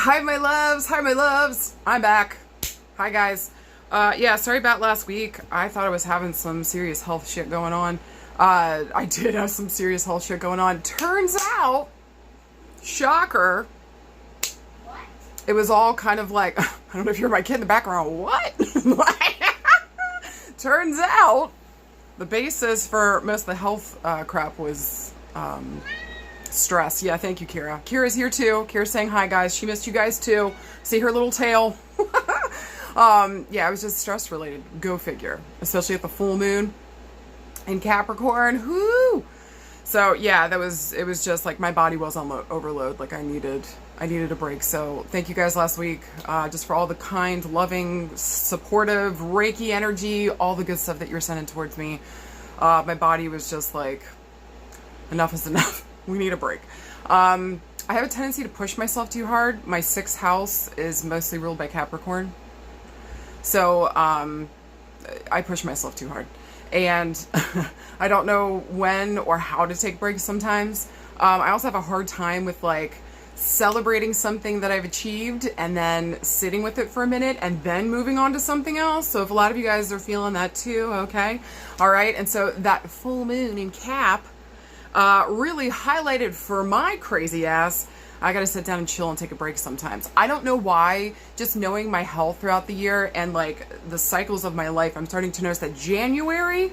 Hi, my loves. Hi, my loves. I'm back. Hi, guys. Yeah, sorry about last week. I thought I was having some serious health shit going on. I did have some serious health shit going on. Turns out, shocker, What? it was all kind of like, I don't know if you're my kid in the background. What? Turns out, the basis for most of the health crap was stress. Yeah, thank you, Kira. Kira's here too. Kira's saying hi, guys. She missed you guys too. See her little tail. Yeah, it was just stress related. Go figure. Especially at the full moon in Capricorn. Whoo! So yeah, it was just like my body was on overload. Like I needed a break. So thank you guys last week, just for all the kind, loving, supportive, Reiki energy, all the good stuff that you're sending towards me. My body was just like, enough is enough. We need a break. I have a tendency to push myself too hard. My 6th house is mostly ruled by Capricorn. So I push myself too hard. And I don't know when or how to take breaks sometimes. I also have a hard time with like celebrating something that I've achieved and then sitting with it for a minute and then moving on to something else. So if a lot of you guys are feeling that too, okay. All right. And so that full moon in Cap really highlighted for my crazy ass. I gotta sit down and chill and take a break sometimes. I don't know why, just knowing my health throughout the year and like the cycles of my life, I'm starting to notice that January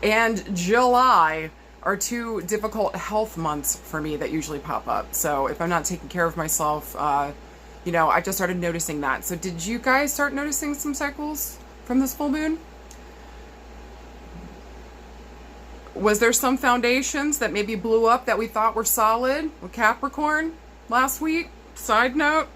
and July are 2 difficult health months for me that usually pop up. So if I'm not taking care of myself, you know, I just started noticing that. So did you guys start noticing some cycles from this full moon? Was there some foundations that maybe blew up that we thought were solid with Capricorn last week? Side note.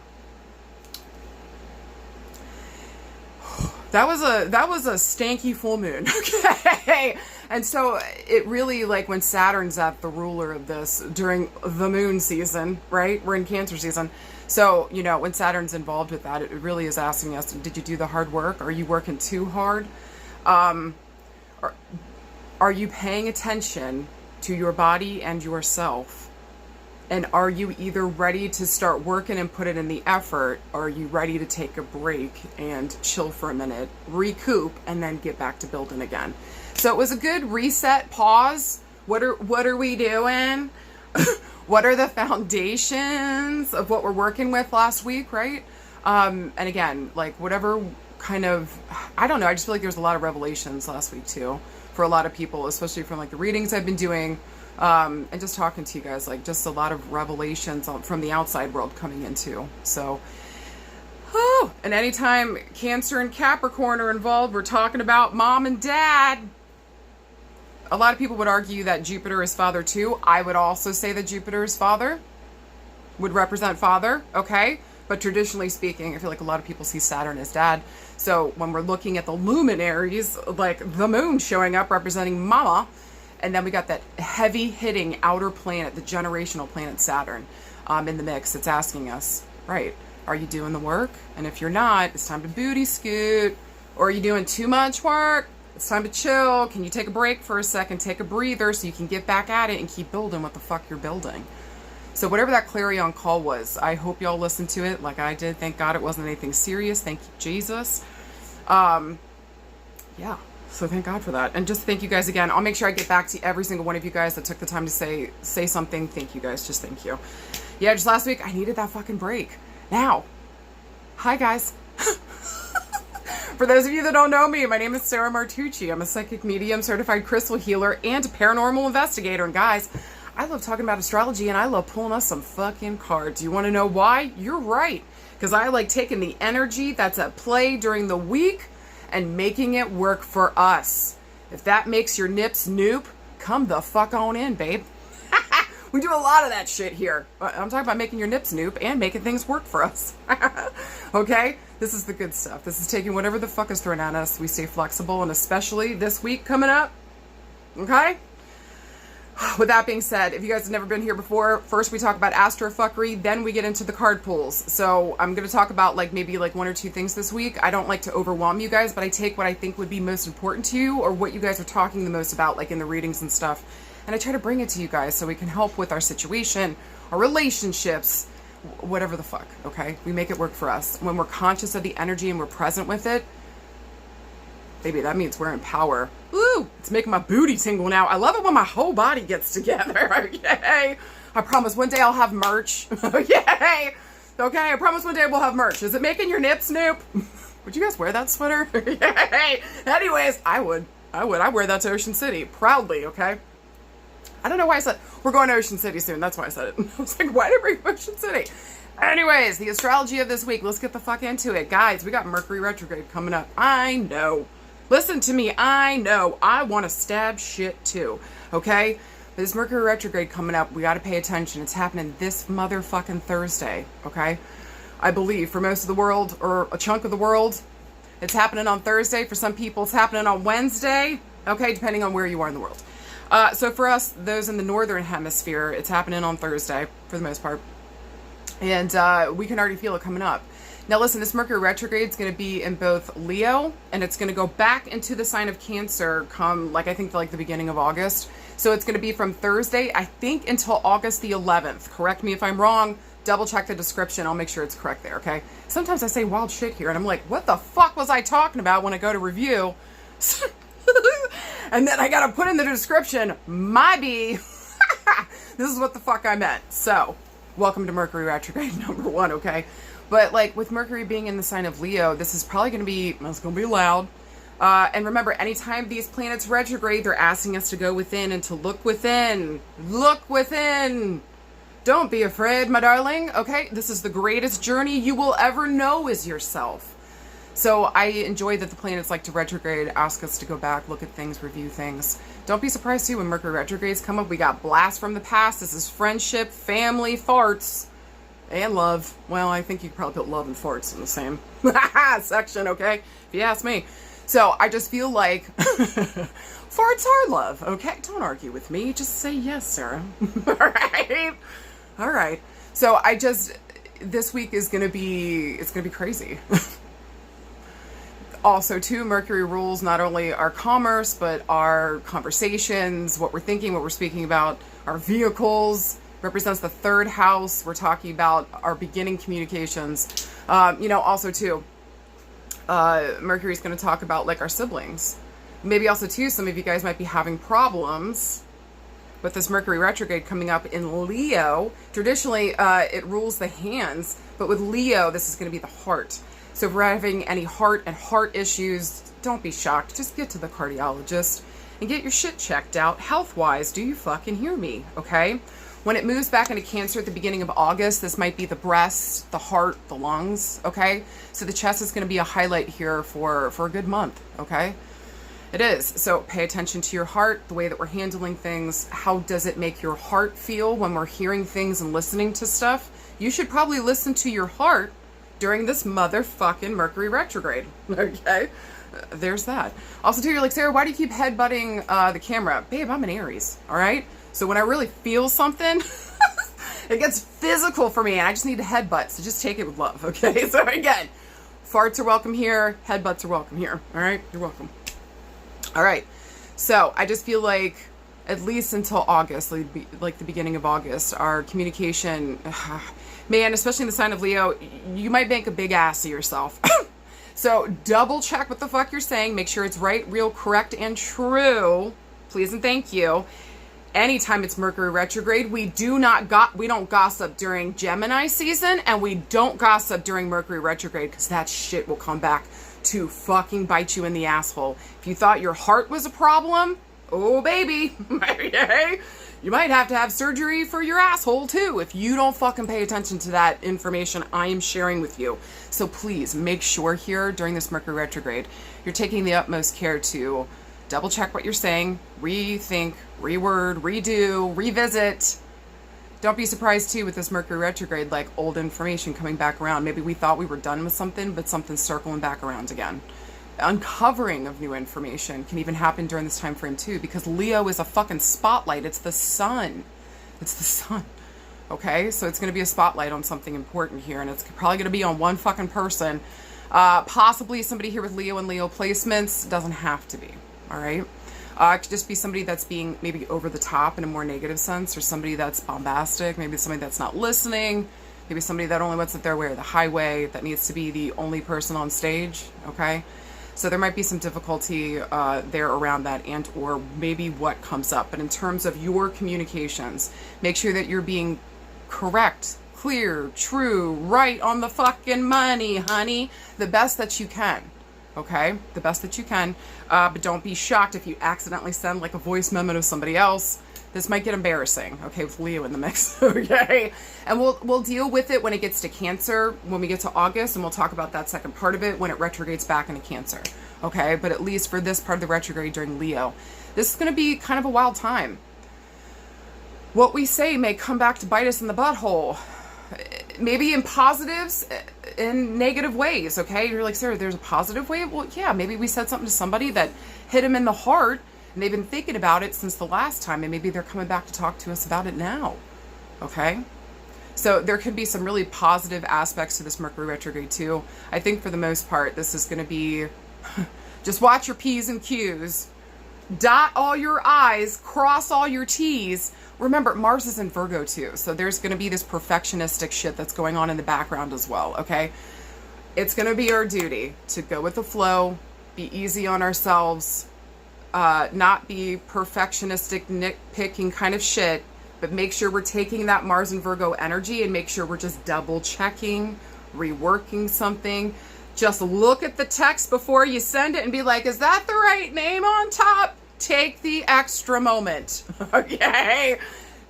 That was a stanky full moon. Okay. And so it really, like when Saturn's at the ruler of this during the moon season, right? We're in Cancer season. So, you know, when Saturn's involved with that, it really is asking us, did you do the hard work? Are you working too hard? Are you paying attention to your body and yourself? And are you either ready to start working and put it in the effort, or are you ready to take a break and chill for a minute, recoup, and then get back to building again? So it was a good reset, pause. What are we doing? What are the foundations of what we're working with last week, right? And again, like whatever kind of, I don't know, I just feel like there's a lot of revelations last week too. For a lot of people, especially from like the readings I've been doing, and just talking to you guys, like just a lot of revelations from the outside world coming into. So, and anytime Cancer and Capricorn are involved, we're talking about mom and dad. A lot of people would argue that Jupiter is father too. I would also say that Jupiter is father, would represent father, okay? But traditionally speaking, I feel like a lot of people see Saturn as dad. So when we're looking at the luminaries, like the moon showing up representing mama, and then we got that heavy hitting outer planet, the generational planet Saturn, in the mix. It's asking us, right, are you doing the work? And if you're not, it's time to booty scoot. Or are you doing too much work? It's time to chill. Can you take a break for a second, take a breather so you can get back at it and keep building what the fuck you're building? So whatever that clarion call was, I hope y'all listened to it like I did. Thank God it wasn't anything serious. Thank you, Jesus. Yeah, so thank God for that. And just thank you guys again. I'll make sure I get back to every single one of you guys that took the time to say something. Thank you guys. Just thank you. Yeah, just last week, I needed that fucking break. Now, hi guys. For those of you that don't know me, my name is Sarah Martucci. I'm a psychic medium, certified crystal healer, and a paranormal investigator. And guys, I love talking about astrology and I love pulling us some fucking cards. You want to know why? You're right. Because I like taking the energy that's at play during the week and making it work for us. If that makes your nips noop, come the fuck on in, babe. We do a lot of that shit here. I'm talking about making your nips noop and making things work for us. Okay? This is the good stuff. This is taking whatever the fuck is thrown at us. We stay flexible, and especially this week coming up. Okay? With that being said, if you guys have never been here before, first we talk about Astrofuckery, then we get into the card pulls. So I'm going to talk about like maybe like 1 or 2 things this week. I don't like to overwhelm you guys, but I take what I think would be most important to you or what you guys are talking the most about, like in the readings and stuff. And I try to bring it to you guys so we can help with our situation, our relationships, whatever the fuck, okay? We make it work for us. When we're conscious of the energy and we're present with it, baby, that means we're in power. Ooh, it's making my booty tingle now. I love it when my whole body gets together, okay? I promise one day I'll have merch, okay? Okay, I promise one day we'll have merch. Is it making your nips nope? Would you guys wear that sweater? Yay! Anyways, I would. I wear that to Ocean City. Proudly, okay? I don't know why I said, we're going to Ocean City soon. That's why I said it. I was like, why did I bring Ocean City? Anyways, the astrology of this week. Let's get the fuck into it. Guys, we got Mercury retrograde coming up. I know. Listen to me. I know. I want to stab shit too. Okay? This Mercury retrograde coming up. We got to pay attention. It's happening this motherfucking Thursday. Okay? I believe for most of the world, or a chunk of the world, it's happening on Thursday. For some people, it's happening on Wednesday. Okay? Depending on where you are in the world. So for us, those in the northern hemisphere, it's happening on Thursday for the most part. And we can already feel it coming up. Now listen, this Mercury retrograde is going to be in both Leo, and it's going to go back into the sign of Cancer come, like I think, like the beginning of August. So it's going to be from Thursday, I think, until August the 11th. Correct me if I'm wrong. Double check the description. I'll make sure it's correct there, okay? Sometimes I say wild shit here, and I'm like, what the fuck was I talking about when I go to review? And then I gotta put in the description, this is what the fuck I meant. So, welcome to Mercury retrograde number 1, okay? But like with Mercury being in the sign of Leo, this is probably gonna be, it's gonna be loud. And remember, anytime these planets retrograde, they're asking us to go within and to look within. Look within. Don't be afraid, my darling, okay? This is the greatest journey you will ever know is yourself. So I enjoy that the planets like to retrograde, ask us to go back, look at things, review things. Don't be surprised too when Mercury retrogrades come up. We got blasts from the past. This is friendship, family, farts, and love. Well, I think you could probably put love and farts in the same section, okay? If you ask me. So I just feel like farts are love, okay? Don't argue with me. Just say yes, Sarah. All right? All right. So this week is going to be, it's going to be crazy. Also, too, Mercury rules not only our commerce, but our conversations, what we're thinking, what we're speaking about, our vehicles, represents the 3rd house. We're talking about our beginning communications. Also, too, Mercury's going to talk about, like, our siblings. Maybe also, too, some of you guys might be having problems with this Mercury retrograde coming up in Leo. Traditionally, it rules the hands, but with Leo, this is going to be the heart. So if we're having any heart issues, don't be shocked. Just get to the cardiologist and get your shit checked out health-wise. Do you fucking hear me? Okay? When it moves back into Cancer at the beginning of August, this might be the breast, the heart, the lungs. Okay? So the chest is going to be a highlight here for a good month. Okay? It is. So pay attention to your heart, the way that we're handling things. How does it make your heart feel when we're hearing things and listening to stuff? You should probably listen to your heart during this motherfucking Mercury retrograde. Okay? There's that. Also, too, you're like, Sarah, why do you keep headbutting the camera? Babe, I'm an Aries, all right? So when I really feel something, it gets physical for me, and I just need to headbutt, so just take it with love, okay? So again, farts are welcome here, headbutts are welcome here, all right? You're welcome. All right. So I just feel like at least until August, like the beginning of August, our communication, man, especially in the sign of Leo, you might make a big ass of yourself. So double check what the fuck you're saying. Make sure it's right, real, correct, and true. Please and thank you. Anytime it's Mercury retrograde, we don't gossip during Gemini season, and we don't gossip during Mercury retrograde, because that shit will come back to fucking bite you in the asshole. If you thought your heart was a problem, oh baby, you might have to have surgery for your asshole too if you don't fucking pay attention to that information I am sharing with you. So please make sure here during this Mercury retrograde, you're taking the utmost care to double check what you're saying, rethink, reword, redo, revisit. Don't be surprised too with this Mercury retrograde, like old information coming back around. Maybe we thought we were done with something, but something's circling back around again. Uncovering of new information can even happen during this time frame too, because Leo is a fucking spotlight. It's the sun. It's the sun. Okay, so it's going to be a spotlight on something important here, and it's probably going to be on one fucking person. Possibly somebody here with Leo and Leo placements. Doesn't have to be. All right. It could just be somebody that's being maybe over the top in a more negative sense, or somebody that's bombastic, maybe somebody that's not listening, Maybe somebody that only wants it their way, or the highway, that needs to be the only person on stage, okay? So there might be some difficulty there around that, and or maybe what comes up. But in terms of your communications, make sure that you're being correct, clear, true, right on the fucking money, honey. The best that you can, okay? The best that you can. But don't be shocked if you accidentally send like a voice memo to somebody else. This might get embarrassing, okay, with Leo in the mix, okay? And we'll deal with it when it gets to Cancer, when we get to August, and we'll talk about that second part of it when it retrogrades back into Cancer, okay? But at least for this part of the retrograde during Leo, this is going to be kind of a wild time. What we say may come back to bite us in the butthole, maybe in positives, in negative ways, okay? You're like, Sarah, there's a positive way? Well, yeah, maybe we said something to somebody that hit them in the heart, and they've been thinking about it since the last time, and maybe they're coming back to talk to us about it now, okay? So there could be some really positive aspects to this Mercury retrograde too. I think for the most part, this is going to be, just watch your P's and Q's, dot all your I's, cross all your T's. Remember, Mars is in Virgo too, so there's going to be this perfectionistic shit that's going on in the background as well, okay? It's going to be our duty to go with the flow, be easy on ourselves, not be perfectionistic, nitpicking kind of shit, but make sure we're taking that Mars and Virgo energy and make sure we're just double checking, reworking something. Just look at the text before you send it and be like, is that the right name on top? Take the extra moment, okay?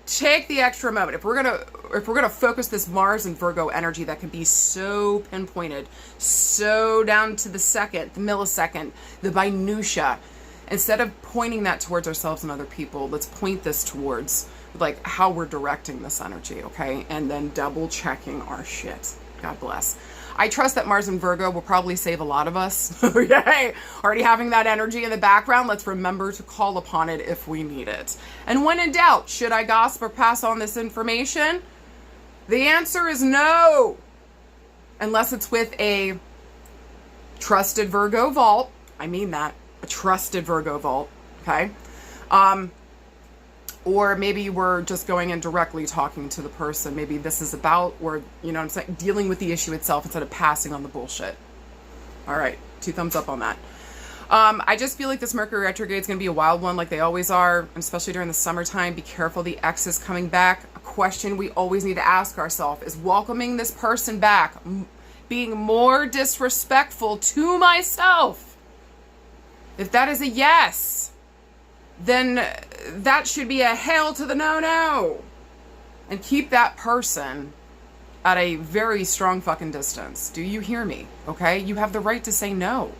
Take the extra moment. If we're gonna focus this Mars and Virgo energy that can be so pinpointed, so down to the second, the millisecond, the minutia, instead of pointing that towards ourselves and other people, let's point this towards like how we're directing this energy, okay? And then double checking our shit. God bless. I trust that Mars and Virgo will probably save a lot of us. Okay? Already having that energy in the background, let's remember to call upon it if we need it. And when in doubt, should I gossip or pass on this information? The answer is no. Unless it's with a trusted Virgo vault. I mean that. A trusted Virgo vault. Okay? Or maybe we're just going in directly talking to the person. Maybe this is about, or, you know what I'm saying, dealing with the issue itself instead of passing on the bullshit. All right, 2 thumbs up on that. I just feel like this Mercury retrograde is going to be a wild one like they always are, and especially during the summertime. Be careful, the ex is coming back. A question we always need to ask ourselves is welcoming this person back, being more disrespectful to myself. If that is a yes, then that should be a hail to the no-no. And keep that person at a very strong fucking distance. Do you hear me? Okay? You have the right to say no.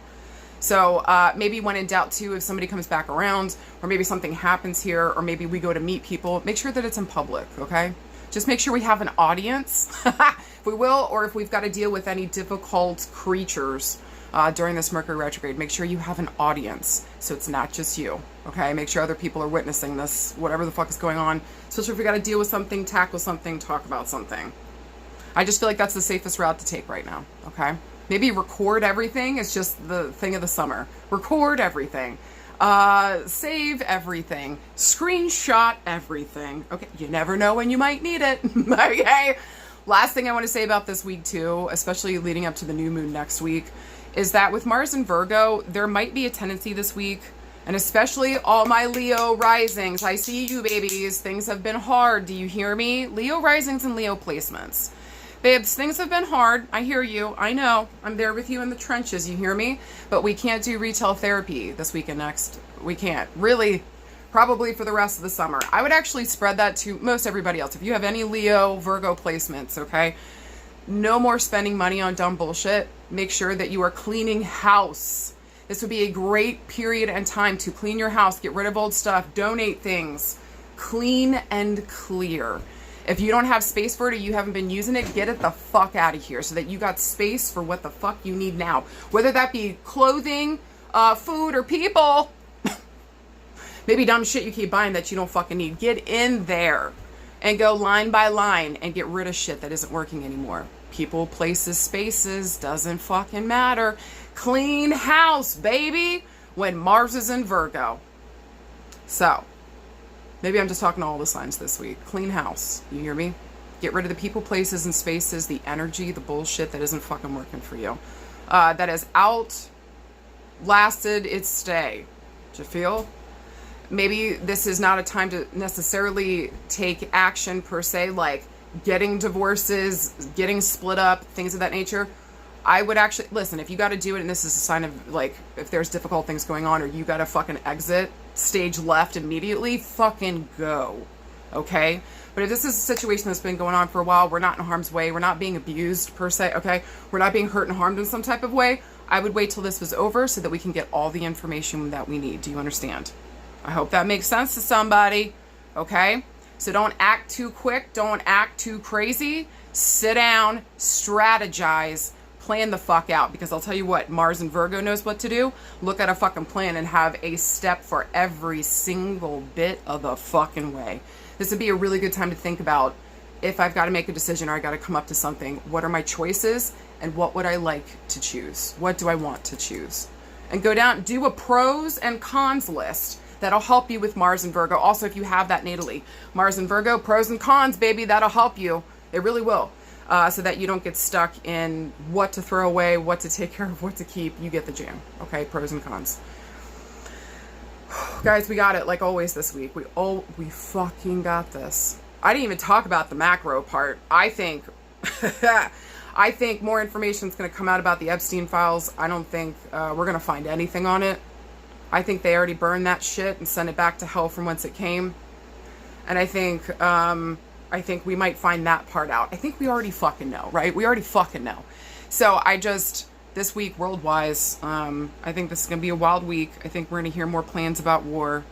So maybe when in doubt too, if somebody comes back around, or maybe something happens here, or maybe we go to meet people, make sure that it's in public, okay? Just make sure we have an audience, if we will, or if we've got to deal with any difficult creatures during this Mercury retrograde, make sure you have an audience, so it's not just you, okay? Make sure other people are witnessing this, whatever the fuck is going on, especially if we got to deal with something, tackle something, talk about something. I just feel like that's the safest route to take right now, okay? Maybe record everything. It's just the thing of the summer. Record everything. Save everything. Screenshot everything. Okay, you never know when you might need it, okay? Last thing I want to say about this week too, especially leading up to the new moon next week, is that with Mars and Virgo, there might be a tendency this week, and especially all my Leo risings. I see you, babies. Things have been hard. Do you hear me? Leo risings and Leo placements. Babes, things have been hard. I hear you. I know. I'm there with you in the trenches. You hear me? But we can't do retail therapy this week and next. We can't. Really, probably for the rest of the summer. I would actually spread that to most everybody else. If you have any Leo, Virgo placements, okay? No more spending money on dumb bullshit. Make sure that you are cleaning house. This would be a great period and time to clean your house, get rid of old stuff, donate things. Clean and clear. If you don't have space for it or you haven't been using it, get it the fuck out of here so that you got space for what the fuck you need now. Whether that be clothing, food, or people. Maybe dumb shit you keep buying that you don't fucking need. Get in there and go line by line and get rid of shit that isn't working anymore. People, places, spaces, doesn't fucking matter. Clean house, baby, when Mars is in Virgo. So, maybe I'm just talking to all the signs this week. Clean house. You hear me? Get rid of the people, places, and spaces, the energy, the bullshit that isn't fucking working for you. That has outlasted its stay. Do you feel? Maybe this is not a time to necessarily take action per se, like getting divorces, getting split up, things of that nature. I would actually, listen, if you got to do it and this is a sign of, like, if there's difficult things going on or you got to fucking exit stage left immediately, fucking go. Okay? But if this is a situation that's been going on for a while, we're not in harm's way, we're not being abused per se, okay? We're not being hurt and harmed in some type of way, I would wait till this was over so that we can get all the information that we need. Do you understand? I hope that makes sense to somebody, okay? So don't act too quick, don't act too crazy. Sit down, strategize, plan the fuck out. Because I'll tell you what, Mars and Virgo knows what to do. Look at a fucking plan and have a step for every single bit of the fucking way. This would be a really good time to think about, if I've got to make a decision or I got to come up to something, what are my choices and what would I like to choose? What do I want to choose? And go down, do a pros and cons list. That'll help you with Mars and Virgo. Also, if you have that natally, Mars and Virgo, pros and cons, baby, that'll help you. It really will. So that you don't get stuck in what to throw away, what to take care of, what to keep. You get the jam. Okay, pros and cons. Guys, we got it like always this week. We fucking got this. I didn't even talk about the macro part. I think more information is going to come out about the Epstein files. I don't think we're going to find anything on it. I think they already burned that shit and sent it back to hell from whence it came. And I think we might find that part out. I think we already fucking know, right? We already fucking know. So this week, world-wise, I think this is going to be a wild week. I think we're going to hear more plans about war,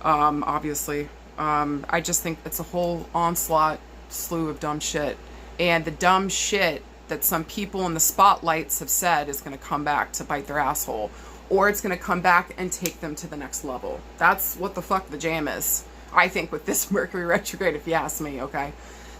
obviously. I just think it's a whole onslaught slew of dumb shit. And the dumb shit that some people in the spotlights have said is going to come back to bite their asshole. Or it's going to come back and take them to the next level. That's what the fuck the jam is, I think, with this Mercury retrograde, if you ask me, okay?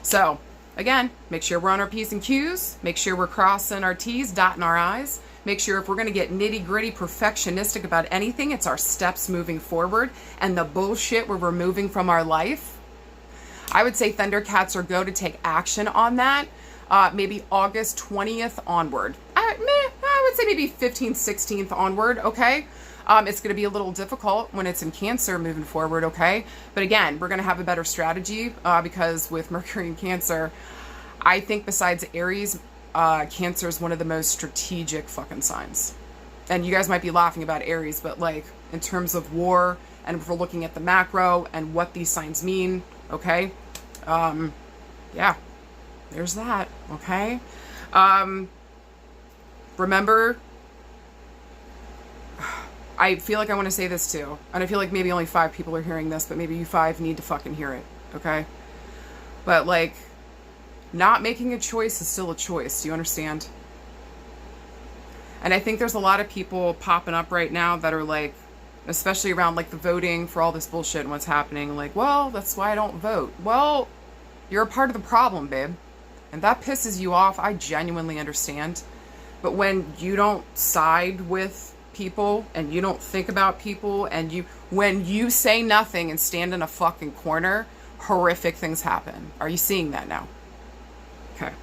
So, again, make sure we're on our P's and Q's. Make sure we're crossing our T's, dotting our I's. Make sure if we're going to get nitty-gritty perfectionistic about anything, it's our steps moving forward and the bullshit we're removing from our life. I would say Thundercats are go to take action on that. Maybe August 20th onward. I would say maybe 15th, 16th onward, okay? It's going to be a little difficult when it's in Cancer moving forward, okay? But again, we're going to have a better strategy because with Mercury in Cancer, I think besides Aries, Cancer is one of the most strategic fucking signs. And you guys might be laughing about Aries, but like in terms of war and if we're looking at the macro and what these signs mean, okay? Yeah, there's that, okay? Remember, I feel like I want to say this too, and I feel like maybe only 5 people are hearing this, but maybe you 5 need to fucking hear it, okay? But like, not making a choice is still a choice, do you understand? And I think there's a lot of people popping up right now that are like, especially around like the voting for all this bullshit and what's happening, like, well, that's why I don't vote. Well, you're a part of the problem, babe. And that pisses you off, I genuinely understand. But when you don't side with people and you don't think about people and when you say nothing and stand in a fucking corner, horrific things happen. Are you seeing that now? Okay.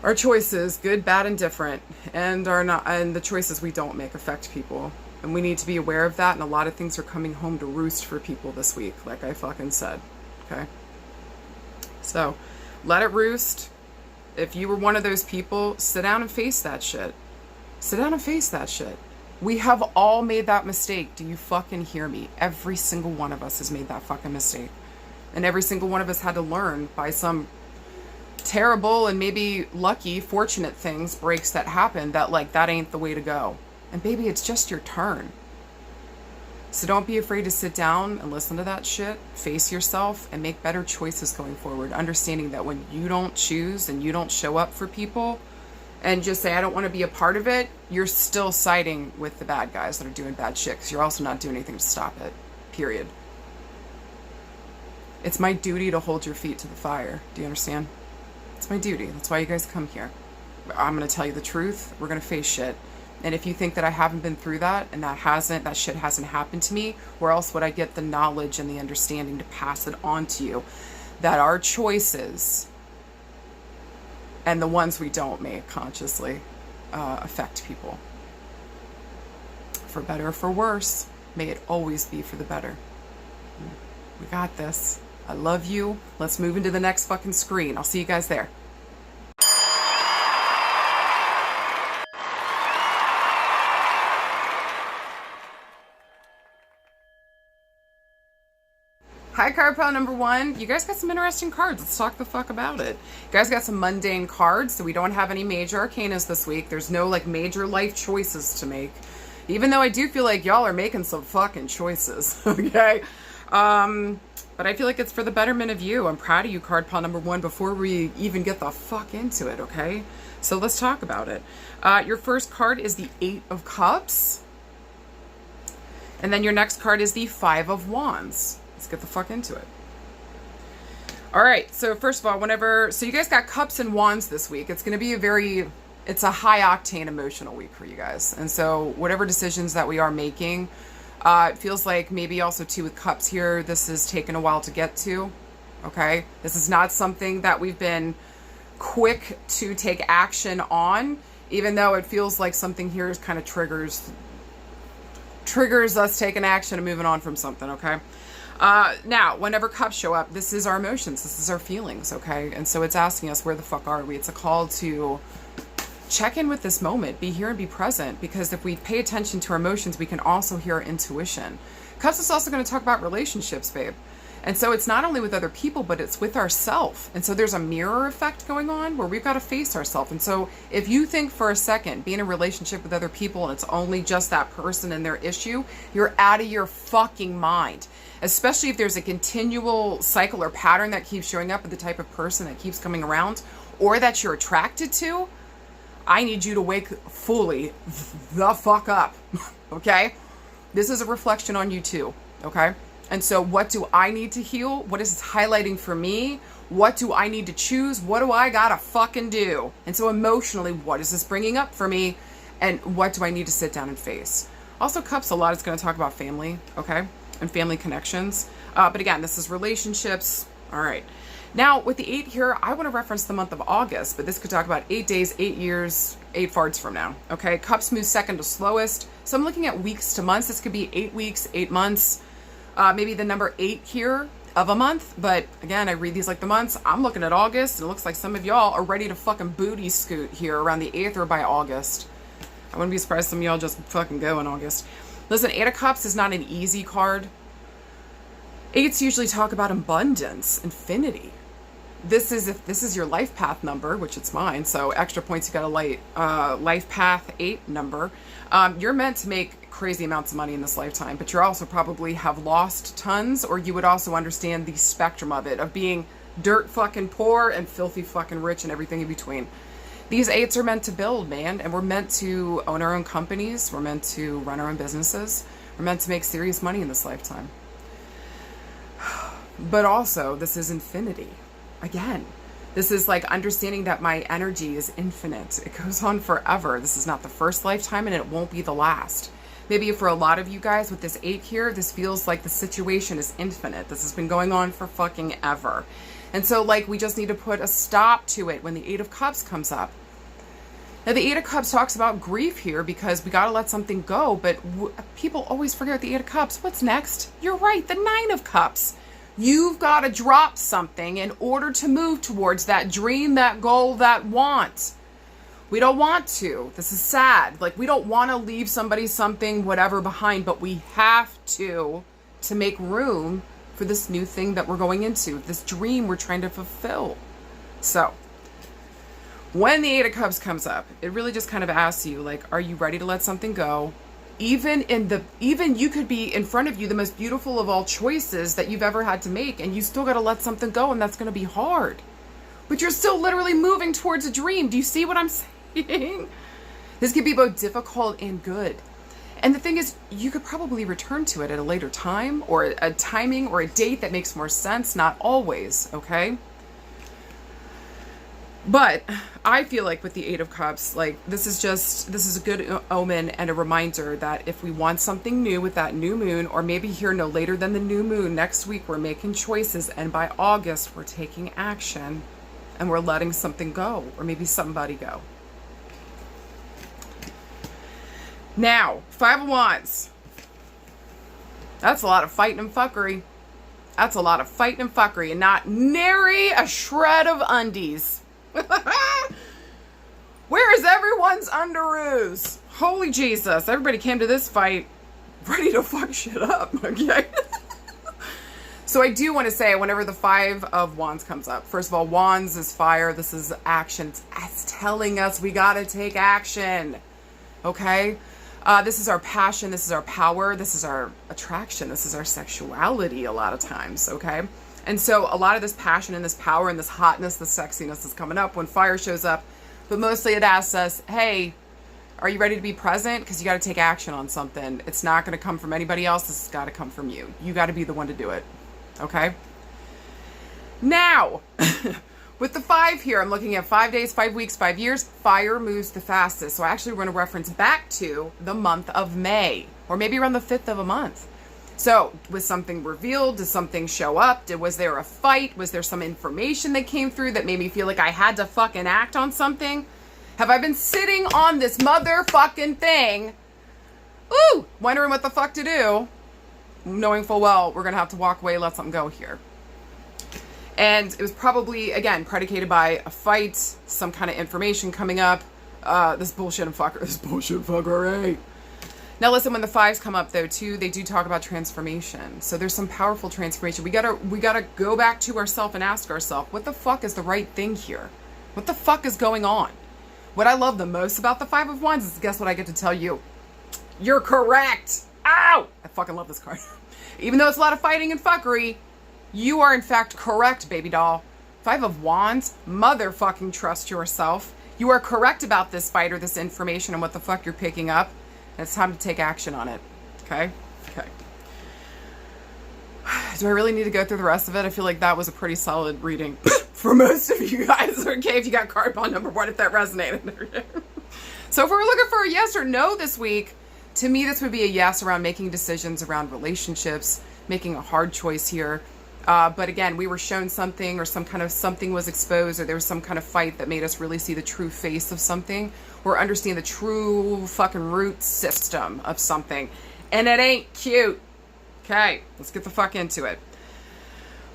Our choices, good, bad, and different, and the choices we don't make affect people. And we need to be aware of that, and a lot of things are coming home to roost for people this week, like I fucking said. Okay? So, let it roost. If you were one of those people, sit down and face that shit. Sit down and face that shit. We have all made that mistake. Do you fucking hear me? Every single one of us has made that fucking mistake. And every single one of us had to learn by some terrible and maybe lucky, fortunate things, breaks that happen, that like, that ain't the way to go. And baby, it's just your turn. So don't be afraid to sit down and listen to that shit, face yourself, and make better choices going forward. Understanding that when you don't choose and you don't show up for people and just say, I don't want to be a part of it, you're still siding with the bad guys that are doing bad shit, because you're also not doing anything to stop it. Period. It's my duty to hold your feet to the fire. Do you understand? It's my duty. That's why you guys come here. I'm going to tell you the truth. We're going to face shit. And if you think that I haven't been through that and that shit hasn't happened to me, where else would I get the knowledge and the understanding to pass it on to you? that our choices and the ones we don't make consciously affect people. For better or for worse, may it always be for the better. We got this. I love you. Let's move into the next fucking screen. I'll see you guys there. Hi, card pile number one. You guys got some interesting cards. Let's talk the fuck about it. You guys got some mundane cards, so we don't have any major arcanas this week. There's no like major life choices to make. Even though I do feel like y'all are making some fucking choices, okay? But I feel like it's for the betterment of you. I'm proud of you, card pile number one, before we even get the fuck into it, okay? So let's talk about it. Your first card is the Eight of Cups. And then your next card is the Five of Wands. Let's get the fuck into it. All right, so first of all, so you guys got Cups and Wands this week. It's going to be it's a high octane emotional week for you guys. And so whatever decisions that we are making, it feels like maybe also too with Cups here, this is taken a while to get to, okay? This is not something that we've been quick to take action on, even though it feels like something here is kind of triggers us taking action and moving on from something, okay? Now, whenever Cups show up, this is our emotions, this is our feelings, okay? And so it's asking us, where the fuck are we? It's a call to check in with this moment, be here and be present, because if we pay attention to our emotions, we can also hear our intuition. Cups is also going to talk about relationships, babe. And so it's not only with other people, but it's with ourselves. And so there's a mirror effect going on where we've got to face ourselves. And so if you think for a second, be in a relationship with other people and it's only just that person and their issue, you're out of your fucking mind. Especially if there's a continual cycle or pattern that keeps showing up with the type of person that keeps coming around or that you're attracted to. I need you to wake fully the fuck up, okay? This is a reflection on you too, okay? And so what do I need to heal? What is this highlighting for me? What do I need to choose? What do I gotta fucking do? And so emotionally, what is this bringing up for me? And what do I need to sit down and face? Also, Cups a lot is going to talk about family, okay? And family connections. But again, this is relationships. All right. Now, with the 8 here, I want to reference the month of August, but this could talk about 8 days, 8 years, 8 farts from now, okay? Cups moves second to slowest. So I'm looking at weeks to months. This could be 8 weeks, 8 months, maybe the number 8 here of a month. But again, I read these like the months. I'm looking at August, and it looks like some of y'all are ready to fucking booty scoot here around the 8th or by August. I wouldn't be surprised some of y'all just fucking go in August. Listen, 8 of Cups is not an easy card. 8s usually talk about abundance, infinity. If this is your life path number, which it's mine, so extra points, you got a life path 8 number. You're meant to make crazy amounts of money in this lifetime, but you also probably have lost tons, or you would also understand the spectrum of it, of being dirt fucking poor and filthy fucking rich and everything in between. These 8s are meant to build, man, and we're meant to own our own companies. We're meant to run our own businesses. We're meant to make serious money in this lifetime. But also, this is infinity. Again, this is like understanding that my energy is infinite. It goes on forever. This is not the first lifetime, and it won't be the last. Maybe for a lot of you guys with this 8 here, this feels like the situation is infinite. This has been going on for fucking ever. And so like we just need to put a stop to it when the 8 of Cups comes up. Now the 8 of Cups talks about grief here because we got to let something go, but people always forget the 8 of Cups. What's next? You're right, the 9 of Cups. You've got to drop something in order to move towards that dream, that goal, that want. We don't want to. This is sad. Like, we don't want to leave somebody, something, whatever behind, but we have to make room for this new thing that we're going into, this dream we're trying to fulfill. So, when the 8 of Cups comes up, it really just kind of asks you, like, are you ready to let something go? Even you could be in front of you the most beautiful of all choices that you've ever had to make, and you still got to let something go, and that's going to be hard. But you're still literally moving towards a dream. Do you see what I'm saying? This could be both difficult and good. And the thing is, you could probably return to it at a later time, or a timing or a date that makes more sense. Not always, okay? But I feel like with the Eight of Cups, like this is a good omen and a reminder that if we want something new with that new moon, or maybe here no later than the new moon next week, we're making choices, and by August we're taking action and we're letting something go, or maybe somebody go. Now, Five of Wands. That's a lot of fighting and fuckery. That's a lot of fighting and fuckery, and not nary a shred of undies. Where is everyone's underoos? Holy Jesus. Everybody came to this fight ready to fuck shit up, okay? So I do want to say, whenever the Five of Wands comes up, first of all, Wands is fire. This is action. It's telling us we got to take action, okay? This is our passion. This is our power. This is our attraction. This is our sexuality a lot of times, okay? And so a lot of this passion and this power and this hotness, this sexiness is coming up when fire shows up. But mostly it asks us, hey, are you ready to be present? Because you got to take action on something. It's not going to come from anybody else. This has got to come from you. You got to be the one to do it. Okay? Now, with the 5 here, I'm looking at 5 days, 5 weeks, 5 years. Fire moves the fastest. So actually we're going to reference back to the month of May, or maybe around the 5th of a month. So, was something revealed? Did something show up? Was there a fight? Was there some information that came through that made me feel like I had to fucking act on something? Have I been sitting on this motherfucking thing, wondering what the fuck to do, knowing full well we're going to have to walk away, let something go here? And it was probably, again, predicated by a fight, some kind of information coming up. This bullshit fucker, right? Now listen, when the 5s come up though too, they do talk about transformation. So there's some powerful transformation. We gotta go back to ourselves and ask ourselves, what the fuck is the right thing here? What the fuck is going on? What I love the most about the 5 of Wands is, guess what I get to tell you? You're correct. Ow! I fucking love this card. Even though it's a lot of fighting and fuckery, you are in fact correct, baby doll. 5 of Wands, motherfucking trust yourself. You are correct about this fight or this information and what the fuck you're picking up. It's time to take action on it. Okay? Okay. Do I really need to go through the rest of it? I feel like that was a pretty solid reading for most of you guys. Okay, if you got card bond number 1, if that resonated. So if we're looking for a yes or no this week, to me this would be a yes around making decisions around relationships, making a hard choice here. But again, we were shown something, or some kind of something was exposed, or there was some kind of fight that made us really see the true face of something, or understand the true fucking root system of something. And it ain't cute. Okay, let's get the fuck into it.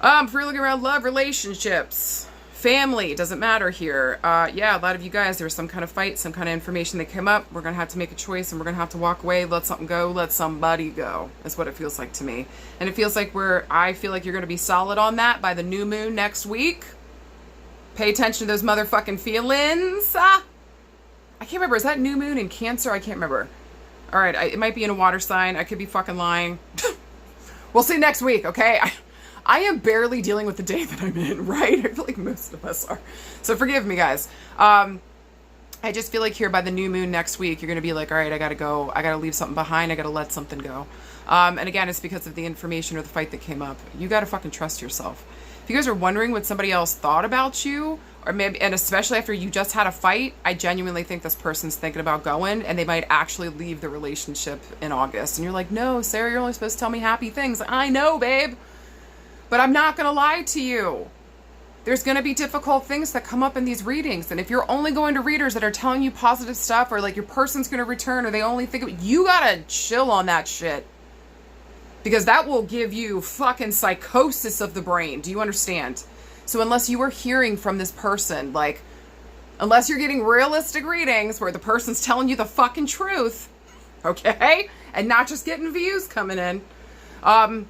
If we're looking around love, relationships, family, doesn't matter here. Yeah, a lot of you guys, there was some kind of fight, some kind of information that came up. We're going to have to make a choice, and we're going to have to walk away, let something go, let somebody go. That's what it feels like to me. And it feels like I feel like you're going to be solid on that by the new moon next week. Pay attention to those motherfucking feelings. I can't remember. Is that new moon in Cancer? I can't remember. All right, it might be in a water sign. I could be fucking lying. We'll see next week, okay? I am barely dealing with the day that I'm in, right? I feel like most of us are. So forgive me, guys. I just feel like here by the new moon next week, you're going to be like, all right, I got to go. I got to leave something behind. I got to let something go. And again, it's because of the information or the fight that came up. You got to fucking trust yourself. If you guys are wondering what somebody else thought about you, or maybe, and especially after you just had a fight, I genuinely think this person's thinking about going, and they might actually leave the relationship in August. And you're like, no, Sarah, you're only supposed to tell me happy things. I know, babe. But I'm not going to lie to you. There's going to be difficult things that come up in these readings. And if you're only going to readers that are telling you positive stuff, or like your person's going to return, or they only think of, you got to chill on that shit. Because that will give you fucking psychosis of the brain. Do you understand? So unless you are hearing from this person, like, unless you're getting realistic readings where the person's telling you the fucking truth, okay? And not just getting views coming in. And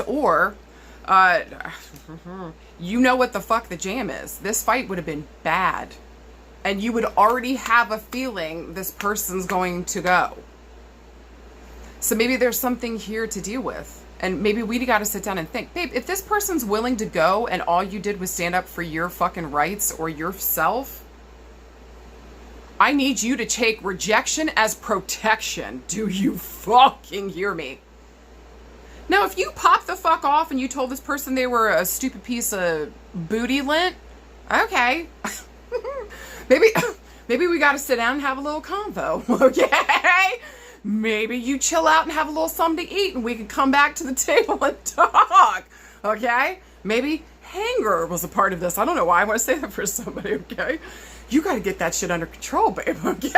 or, you know what the fuck the jam is. This fight would have been bad. And you would already have a feeling this person's going to go. So maybe there's something here to deal with. And maybe we got to sit down and think, babe, if this person's willing to go and all you did was stand up for your fucking rights or yourself, I need you to take rejection as protection. Do you fucking hear me? Now, if you pop the fuck off and you told this person they were a stupid piece of booty lint, Okay. maybe we got to sit down and have a little convo. Okay. Maybe you chill out and have a little something to eat and we can come back to the table and talk. Okay. Maybe anger was a part of this. I don't know why I want to say that for somebody. Okay. You got to get that shit under control, babe. Okay.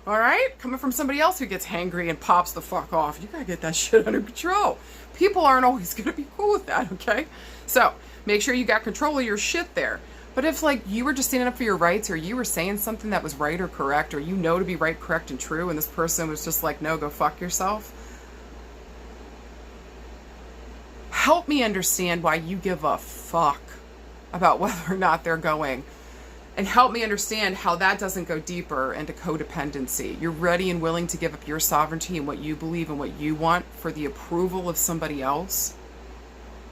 All right. Coming from somebody else who gets hangry and pops the fuck off. You got to get that shit under control. People aren't always going to be cool with that. Okay. So make sure you got control of your shit there. But if like you were just standing up for your rights or you were saying something that was right or correct or you know to be right, correct, and true and this person was just like, no, go fuck yourself. Help me understand why you give a fuck about whether or not they're going. And help me understand how that doesn't go deeper into codependency. You're ready and willing to give up your sovereignty and what you believe and what you want for the approval of somebody else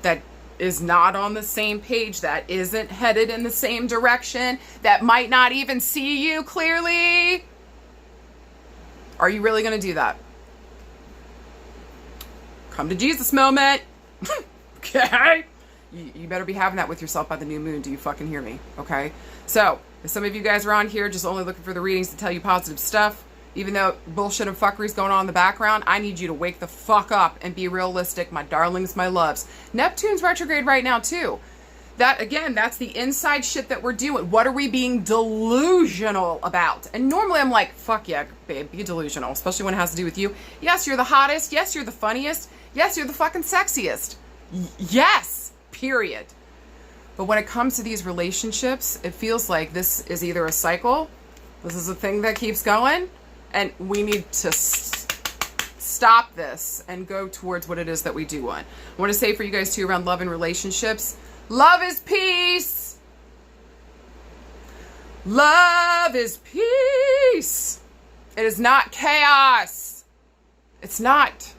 that is not on the same page, that isn't headed in the same direction, that might not even see you clearly. Are you really going to do that? Come to Jesus moment. Okay? You better be having that with yourself by the new moon. Do you fucking hear me? Okay? So, if some of you guys are on here just only looking for the readings to tell you positive stuff, even though bullshit and fuckery's going on in the background, I need you to wake the fuck up and be realistic, my darlings, my loves. Neptune's retrograde right now, too. That, again, that's the inside shit that we're doing. What are we being delusional about? And normally I'm like, fuck yeah, babe, be delusional, especially when it has to do with you. Yes, you're the hottest. Yes, you're the funniest. Yes, you're the fucking sexiest. Yes, period. But when it comes to these relationships, it feels like this is either a cycle, this is a thing that keeps going, and we need to stop this and go towards what it is that we do want. I want to say for you guys too around love and relationships, love is peace. Love is peace. It is not chaos. It's not.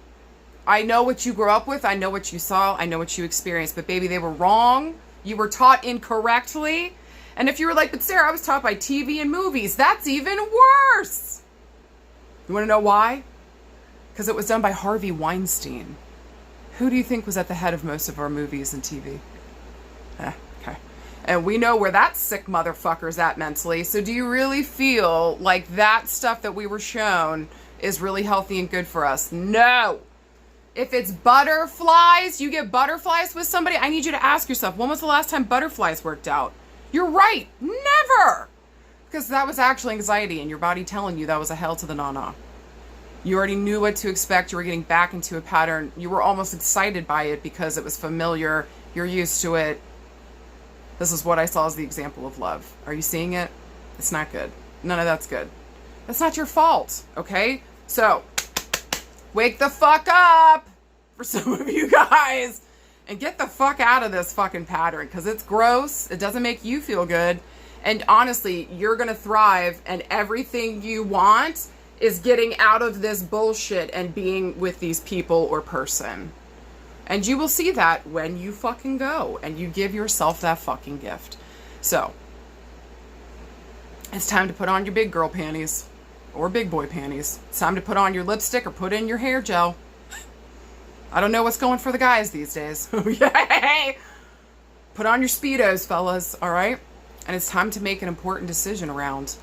I know what you grew up with. I know what you saw. I know what you experienced. But baby, they were wrong. You were taught incorrectly. And if you were like, but Sarah, I was taught by TV and movies. That's even worse. You want to know why? Because it was done by Harvey Weinstein. Who do you think was at the head of most of our movies and TV? Okay. And we know where that sick motherfucker's at mentally. So do you really feel like that stuff that we were shown is really healthy and good for us? No. If it's butterflies, you get butterflies with somebody, I need you to ask yourself, when was the last time butterflies worked out? You're right. Never. Because that was actually anxiety and your body telling you that was a hell to the na-na. You already knew what to expect. You were getting back into a pattern. You were almost excited by it because it was familiar. You're used to it. This is what I saw as the example of love. Are you seeing it? It's not good. None of that's good. That's not your fault, okay? So, wake the fuck up for some of you guys and get the fuck out of this fucking pattern because it's gross. It doesn't make you feel good. And honestly, you're going to thrive and everything you want is getting out of this bullshit and being with these people or person. And you will see that when you fucking go and you give yourself that fucking gift. So, it's time to put on your big girl panties or big boy panties. It's time to put on your lipstick or put in your hair gel. I don't know what's going for the guys these days. Yay! Put on your Speedos, fellas, all right? And it's time to make an important decision around,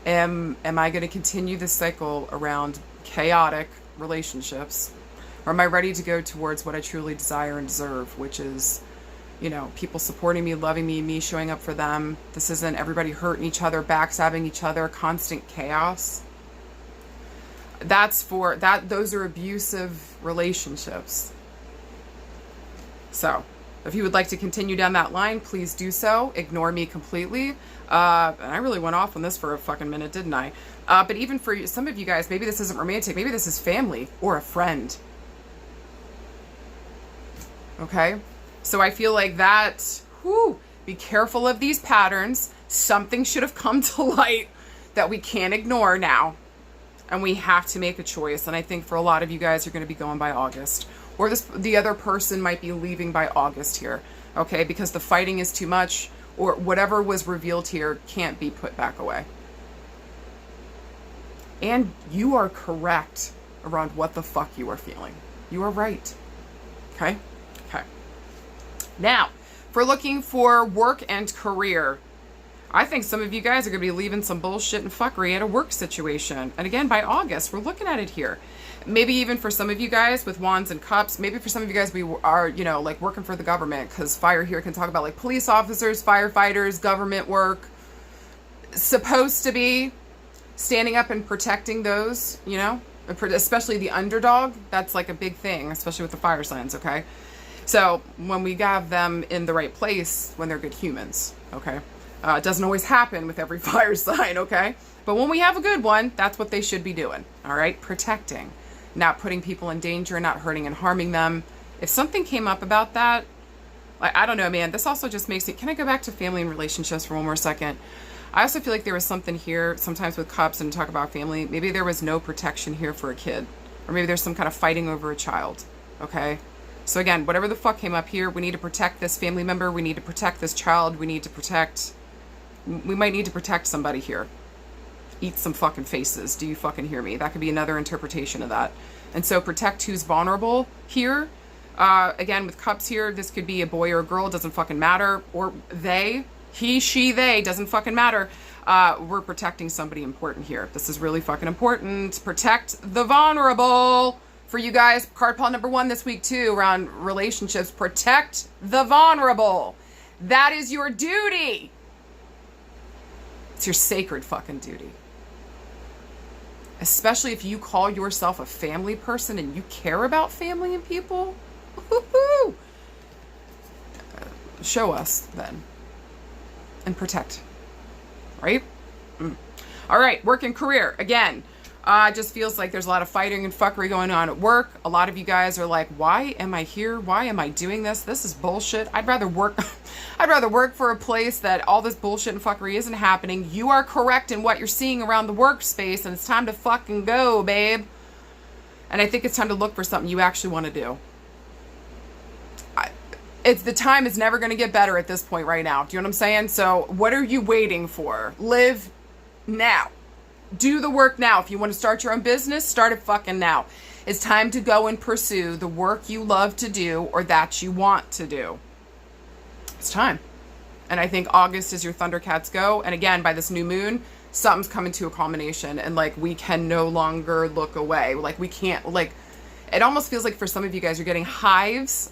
am I going to continue this cycle around chaotic relationships? Or am I ready to go towards what I truly desire and deserve, which is, you know, people supporting me, loving me, me showing up for them. This isn't everybody hurting each other, backstabbing each other, constant chaos. Those are abusive relationships. So, if you would like to continue down that line, please do so. Ignore me completely. And I really went off on this for a fucking minute, didn't I? But even for some of you guys, maybe this isn't romantic. Maybe this is family or a friend. Okay? So I feel like that, be careful of these patterns. Something should have come to light that we can't ignore now. And we have to make a choice. And I think for a lot of you guys, you're going to be going by August. Or the other person might be leaving by August here. Okay? Because the fighting is too much. Or whatever was revealed here can't be put back away. And you are correct around what the fuck you are feeling. You are right. Okay? Okay. Now, we're looking for work and career, I think some of you guys are going to be leaving some bullshit and fuckery at a work situation. And again, by August, we're looking at it here. Maybe even for some of you guys with wands and cups, maybe for some of you guys, we are, you know, like working for the government, because fire here can talk about like police officers, firefighters, government work, supposed to be standing up and protecting those, you know, especially the underdog. That's like a big thing, especially with the fire signs, okay? So when we have them in the right place, when they're good humans, okay? It doesn't always happen with every fire sign, okay? But when we have a good one, that's what they should be doing, all right? Protecting, not putting people in danger, not hurting and harming them. If something came up about that, like, I don't know, man, this also just makes it, can I go back to family and relationships for one more second? I also feel like there was something here, sometimes with cups and talk about family, maybe there was no protection here for a kid, or maybe there's some kind of fighting over a child, okay? So again, whatever the fuck came up here, we need to protect this family member, we need to protect this child, we might need to protect somebody here. Eat some fucking faces, do you fucking hear me? That could be another interpretation of that. And so protect who's vulnerable here. Again, with cups here, this could be a boy or a girl, doesn't fucking matter, or they, he, she, they, doesn't fucking matter. We're protecting somebody important here. This is really fucking important. Protect the vulnerable. For you guys, card pile number 1 this week too, around relationships. Protect the vulnerable. That is your duty. It's your sacred fucking duty. Especially if you call yourself a family person and you care about family and people. Woo-hoo. Show us then. And protect. Right? All right, work and career. Again, just feels like there's a lot of fighting and fuckery going on at work. A lot of you guys are like, why am I here? Why am I doing this? This is bullshit. I'd rather work for a place that all this bullshit and fuckery isn't happening. You are correct in what you're seeing around the workspace, and it's time to fucking go, babe. And I think it's time to look for something you actually want to do. The time is never going to get better at this point right now. Do you know what I'm saying? So what are you waiting for? Live now. Do the work now. If you want to start your own business, start it fucking now. It's time to go and pursue the work you love to do or that you want to do. It's time. And I think August is your Thundercats go. And again, by this new moon, something's coming to a culmination, and like we can no longer look away. Like we can't, like, it almost feels like for some of you guys, you're getting hives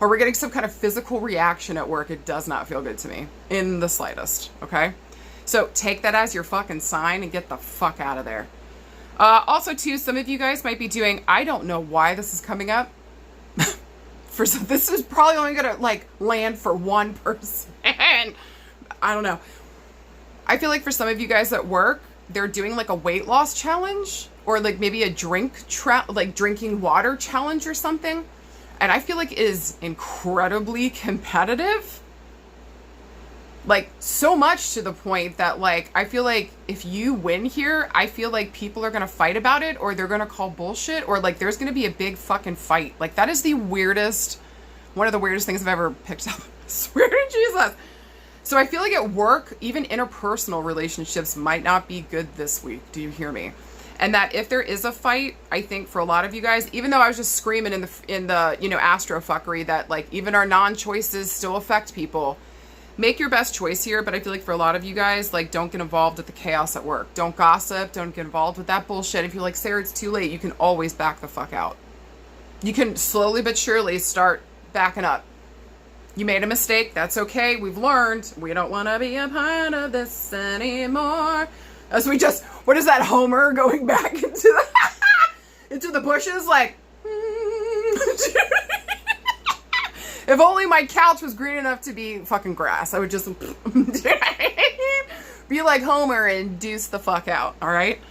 or we're getting some kind of physical reaction at work. It does not feel good to me in the slightest. Okay. So take that as your fucking sign and get the fuck out of there. Also too, some of you guys might be doing, I don't know why this is coming up. This is probably only gonna like land for one person. I don't know. I feel like for some of you guys at work, they're doing like a weight loss challenge or like maybe a drinking water challenge or something. And I feel like it is incredibly competitive. Like so much to the point that like, I feel like if you win here, I feel like people are going to fight about it, or they're going to call bullshit, or like there's going to be a big fucking fight. Like that is the weirdest, one of the weirdest things I've ever picked up. I swear to Jesus. So I feel like at work, even interpersonal relationships might not be good this week. Do you hear me? And that if there is a fight, I think for a lot of you guys, even though I was just screaming in the you know, astrofuckery that like even our non-choices still affect people, make your best choice here. But I feel like for a lot of you guys, like don't get involved with the chaos at work. Don't gossip. Don't get involved with that bullshit. If you're like, Sarah, it's too late, you can always back the fuck out. You can slowly but surely start backing up. You made a mistake. That's okay. We've learned. We don't want to be a part of this anymore. As we just, what is that, Homer going back into the, into the bushes? Like, if only my couch was green enough to be fucking grass, I would just be like Homer and deuce the fuck out. All right.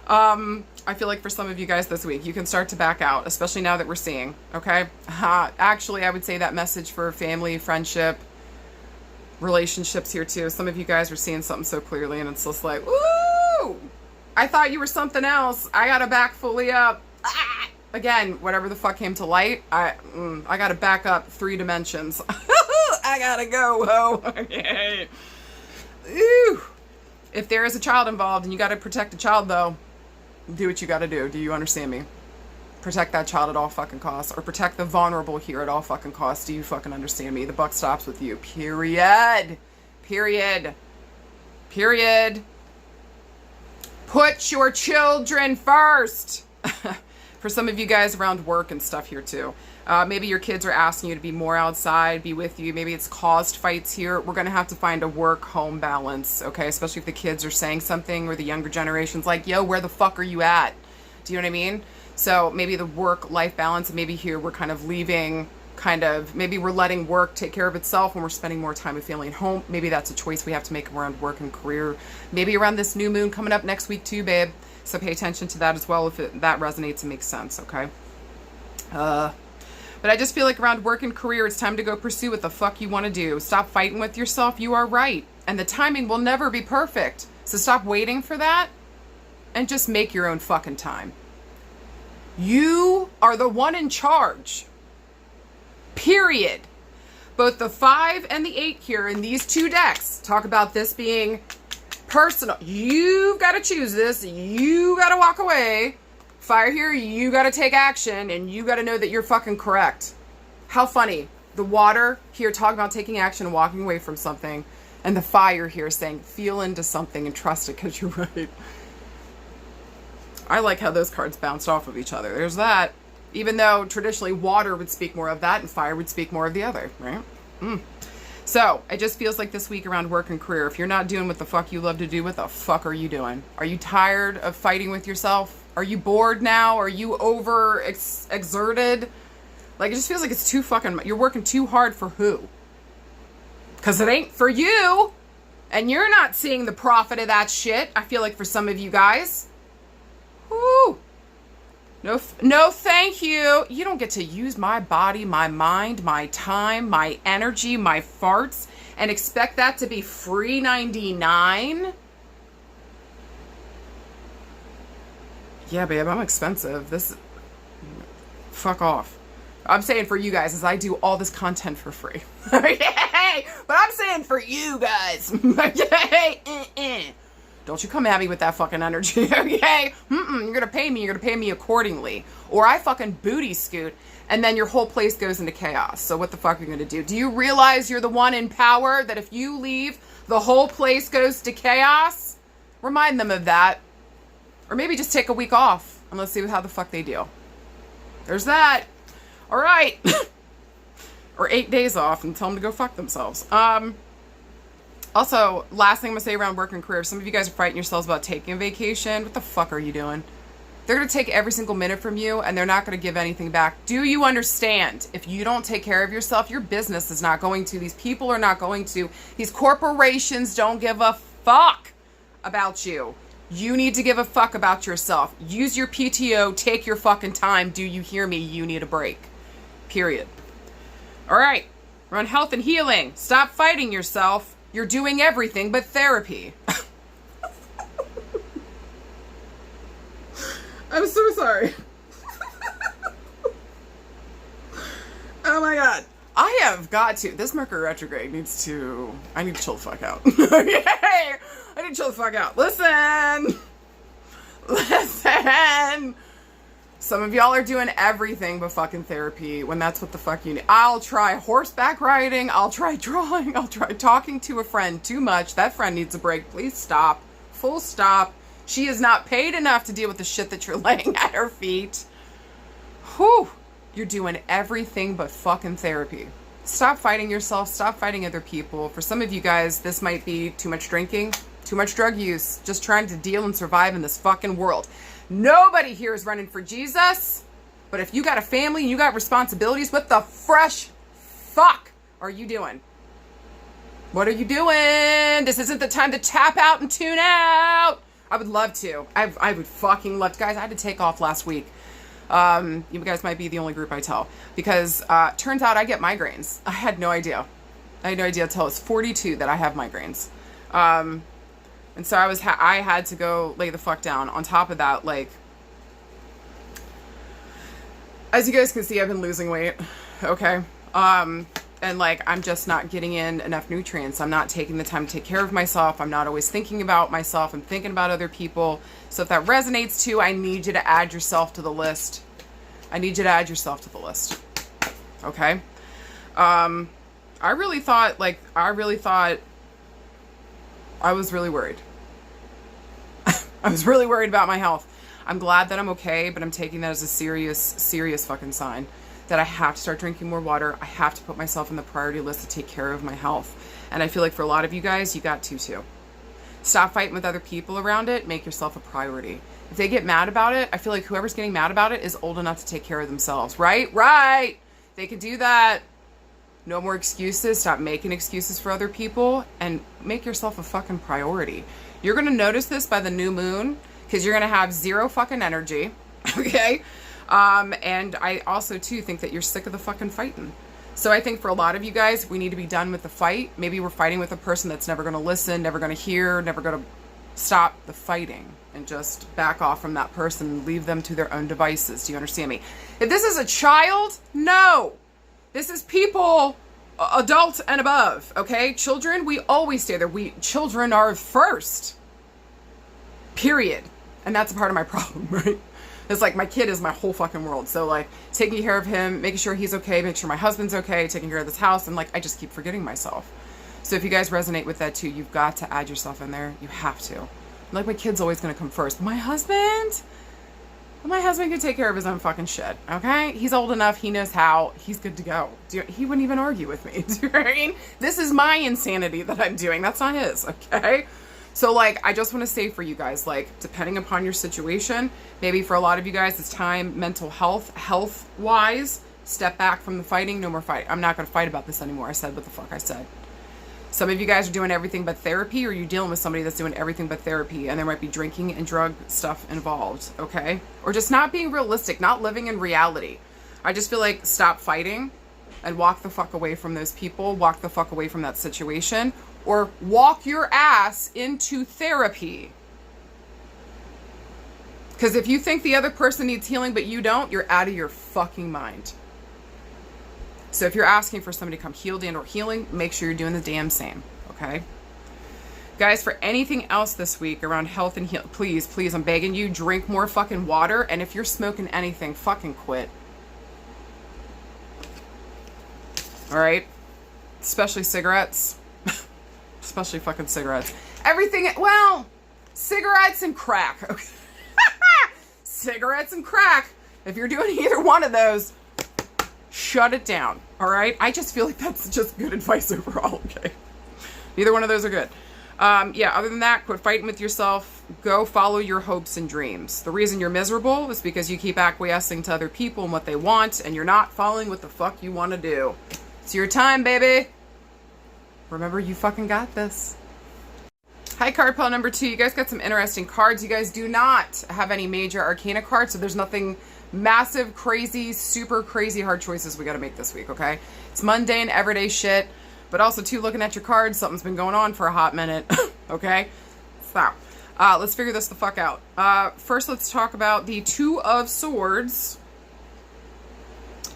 I feel like for some of you guys this week, you can start to back out, especially now that we're seeing, okay? Actually, I would say that message for family, friendship, relationships here too. Some of you guys are seeing something so clearly and it's just like, woo! I thought you were something else. I gotta back fully up. Again, whatever the fuck came to light, I gotta back up 3 dimensions. I gotta go, ho. Okay. Ooh. If there is a child involved and you gotta protect a child though, do what you gotta do. Do you understand me? Protect that child at all fucking costs, or protect the vulnerable here at all fucking costs. Do you fucking understand me? The buck stops with you. Period. Period. Period. Put your children first. For some of you guys around work and stuff here too. Maybe your kids are asking you to be more outside, be with you. Maybe it's caused fights here. We're going to have to find a work-home balance, okay? Especially if the kids are saying something, or the younger generation's like, yo, where the fuck are you at? Do you know what I mean? So maybe the work-life balance, and maybe here we're kind of leaving, maybe we're letting work take care of itself when we're spending more time with family and home. Maybe that's a choice we have to make around work and career. Maybe around this new moon coming up next week too, babe. So pay attention to that as well if that resonates and makes sense, okay? But I just feel like around work and career, it's time to go pursue what the fuck you want to do. Stop fighting with yourself. You are right. And the timing will never be perfect. So stop waiting for that and just make your own fucking time. You are the one in charge. Period. Both the 5 and the 8 here in these two decks talk about this being personal. You've got to choose this. You got to walk away. Fire here, you got to take action, and you got to know that you're fucking correct. How funny. The water here talking about taking action and walking away from something, and the fire here saying feel into something and trust it because you're right. I like how those cards bounced off of each other. There's that. Even though traditionally water would speak more of that and fire would speak more of the other, right? So it just feels like this week around work and career, if you're not doing what the fuck you love to do, what the fuck are you doing? Are you tired of fighting with yourself? Are you bored now? Are you over exerted? Like, it just feels like it's too fucking, you're working too hard for who? Because it ain't for you. And you're not seeing the profit of that shit. I feel like for some of you guys. Whoo. No, thank you. You don't get to use my body, my mind, my time, my energy, my farts, and expect that to be free 99. Yeah, babe, I'm expensive. Fuck off. I'm saying for you guys, as I do all this content for free. Yay! But I'm saying for you guys. Yay! Don't you come at me with that fucking energy, okay? You're gonna pay me. You're gonna pay me accordingly. Or I fucking booty scoot, and then your whole place goes into chaos. So what the fuck are you gonna do? Do you realize you're the one in power, that if you leave, the whole place goes to chaos? Remind them of that. Or maybe just take a week off, and let's see how the fuck they deal. There's that. All right. Or 8 days off, and tell them to go fuck themselves. Also, last thing I'm going to say around work and career, some of you guys are fighting yourselves about taking a vacation. What the fuck are you doing? They're going to take every single minute from you, and they're not going to give anything back. Do you understand? If you don't take care of yourself, your business is not going to. These people are not going to. These corporations don't give a fuck about you. You need to give a fuck about yourself. Use your PTO. Take your fucking time. Do you hear me? You need a break. Period. All right. We're on health and healing. Stop fighting yourself. You're doing everything but therapy. I'm so sorry. Oh my god. I have got to. This Mercury retrograde needs to. I need to chill the fuck out. Okay? I need to chill the fuck out. Listen. Some of y'all are doing everything but fucking therapy when that's what the fuck you need. I'll try horseback riding. I'll try drawing. I'll try talking to a friend too much. That friend needs a break. Please stop. Full stop. She is not paid enough to deal with the shit that you're laying at her feet. Whew. You're doing everything but fucking therapy. Stop fighting yourself. Stop fighting other people. For some of you guys, this might be too much drinking, too much drug use, just trying to deal and survive in this fucking world. Nobody here is running for Jesus. But if you got a family and you got responsibilities, what the fresh fuck are you doing? What are you doing? This isn't the time to tap out and tune out. I would love to. I would fucking love to. Guys, I had to take off last week. You guys might be the only group I tell. Because turns out I get migraines. I had no idea. I had no idea until I was 42 that I have migraines. And so I had to go lay the fuck down. On top of that, like, as you guys can see, I've been losing weight. Okay. And like, I'm just not getting in enough nutrients. I'm not taking the time to take care of myself. I'm not always thinking about myself. I'm thinking about other people. So if that resonates too, I need you to add yourself to the list. I need you to add yourself to the list. Okay? I really thought I was really worried. I was really worried about my health. I'm glad that I'm okay, but I'm taking that as a serious fucking sign that I have to start drinking more water. I have to put myself in the priority list to take care of my health. And I feel like for a lot of you guys, you got to too. Stop fighting with other people around it. Make yourself a priority. If they get mad about it, I feel like whoever's getting mad about it is old enough to take care of themselves. Right? Right. They can do that. No more excuses. Stop making excuses for other people and make yourself a fucking priority. You're going to notice this by the new moon because you're going to have zero fucking energy. Okay? And I also too think that you're sick of the fucking fighting. So I think for a lot of you guys, we need to be done with the fight. Maybe we're fighting with a person that's never going to listen, never going to hear, never going to stop the fighting, and just back off from that person and leave them to their own devices. Do you understand me? If this is a child, no. This is people, adult and above, okay? Children, we always stay there. Children are first. Period. And that's a part of my problem, right? It's like my kid is my whole fucking world. So like taking care of him, making sure he's okay, make sure my husband's okay, taking care of this house, and like I just keep forgetting myself. So if you guys resonate with that too, you've got to add yourself in there. You have to. Like my kid's always gonna come first. My husband can take care of his own fucking shit. Okay? He's old enough, he knows how, he's good to go. He wouldn't even argue with me. Do you know what I mean? This is my insanity that I'm doing. That's not his, okay? So, like, I just want to say for you guys, like, depending upon your situation, maybe for a lot of you guys, it's time, mental health-wise, step back from the fighting, no more fighting. I'm not going to fight about this anymore. I said what the fuck I said. Some of you guys are doing everything but therapy, or you're dealing with somebody that's doing everything but therapy, and there might be drinking and drug stuff involved, okay? Or just not being realistic, not living in reality. I just feel like stop fighting and walk the fuck away from those people, walk the fuck away from that situation, or walk your ass into therapy. Because if you think the other person needs healing but you don't, you're out of your fucking mind. So if you're asking for somebody to come healed and or healing, make sure you're doing the damn same, okay? Guys, for anything else this week around health and heal, please, I'm begging you, drink more fucking water. And if you're smoking anything, fucking quit. All right? Especially cigarettes. Especially fucking cigarettes. Everything, well, cigarettes and crack. Okay? Cigarettes and crack. If you're doing either one of those, shut it down. All right? I just feel like that's just good advice overall, okay? Neither one of those are good. Yeah, other than that, quit fighting with yourself. Go follow your hopes and dreams. The reason you're miserable is because you keep acquiescing to other people and what they want, and you're not following what the fuck you want to do. It's your time, baby. Remember, you fucking got this. Hi, card pile number 2. You guys got some interesting cards. You guys do not have any major arcana cards, so there's nothing massive, crazy, super crazy hard choices we got to make this week, okay? It's mundane, everyday shit. But also, too, looking at your cards, something's been going on for a hot minute, okay? Stop. Let's figure this the fuck out. First, let's talk about the 2 of Swords.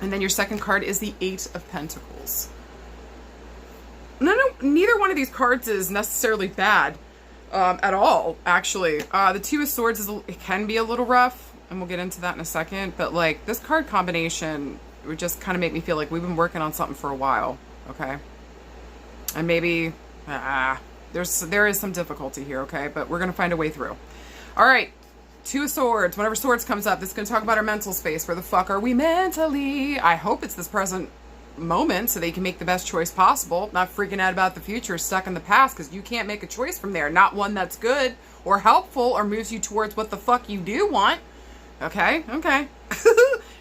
And then your second card is the 8 of Pentacles. No, neither one of these cards is necessarily bad at all, actually. The 2 of Swords, it can be a little rough, and we'll get into that in a second. But, like, this card combination would just kind of make me feel like we've been working on something for a while, okay? And maybe, there is some difficulty here, okay? But we're going to find a way through. All right, 2 of Swords. Whenever Swords comes up, this is going to talk about our mental space. Where the fuck are we mentally? I hope it's this present moment so that you can make the best choice possible. Not freaking out about the future, stuck in the past, because you can't make a choice from there. Not one that's good or helpful or moves you towards what the fuck you do want. Okay, okay.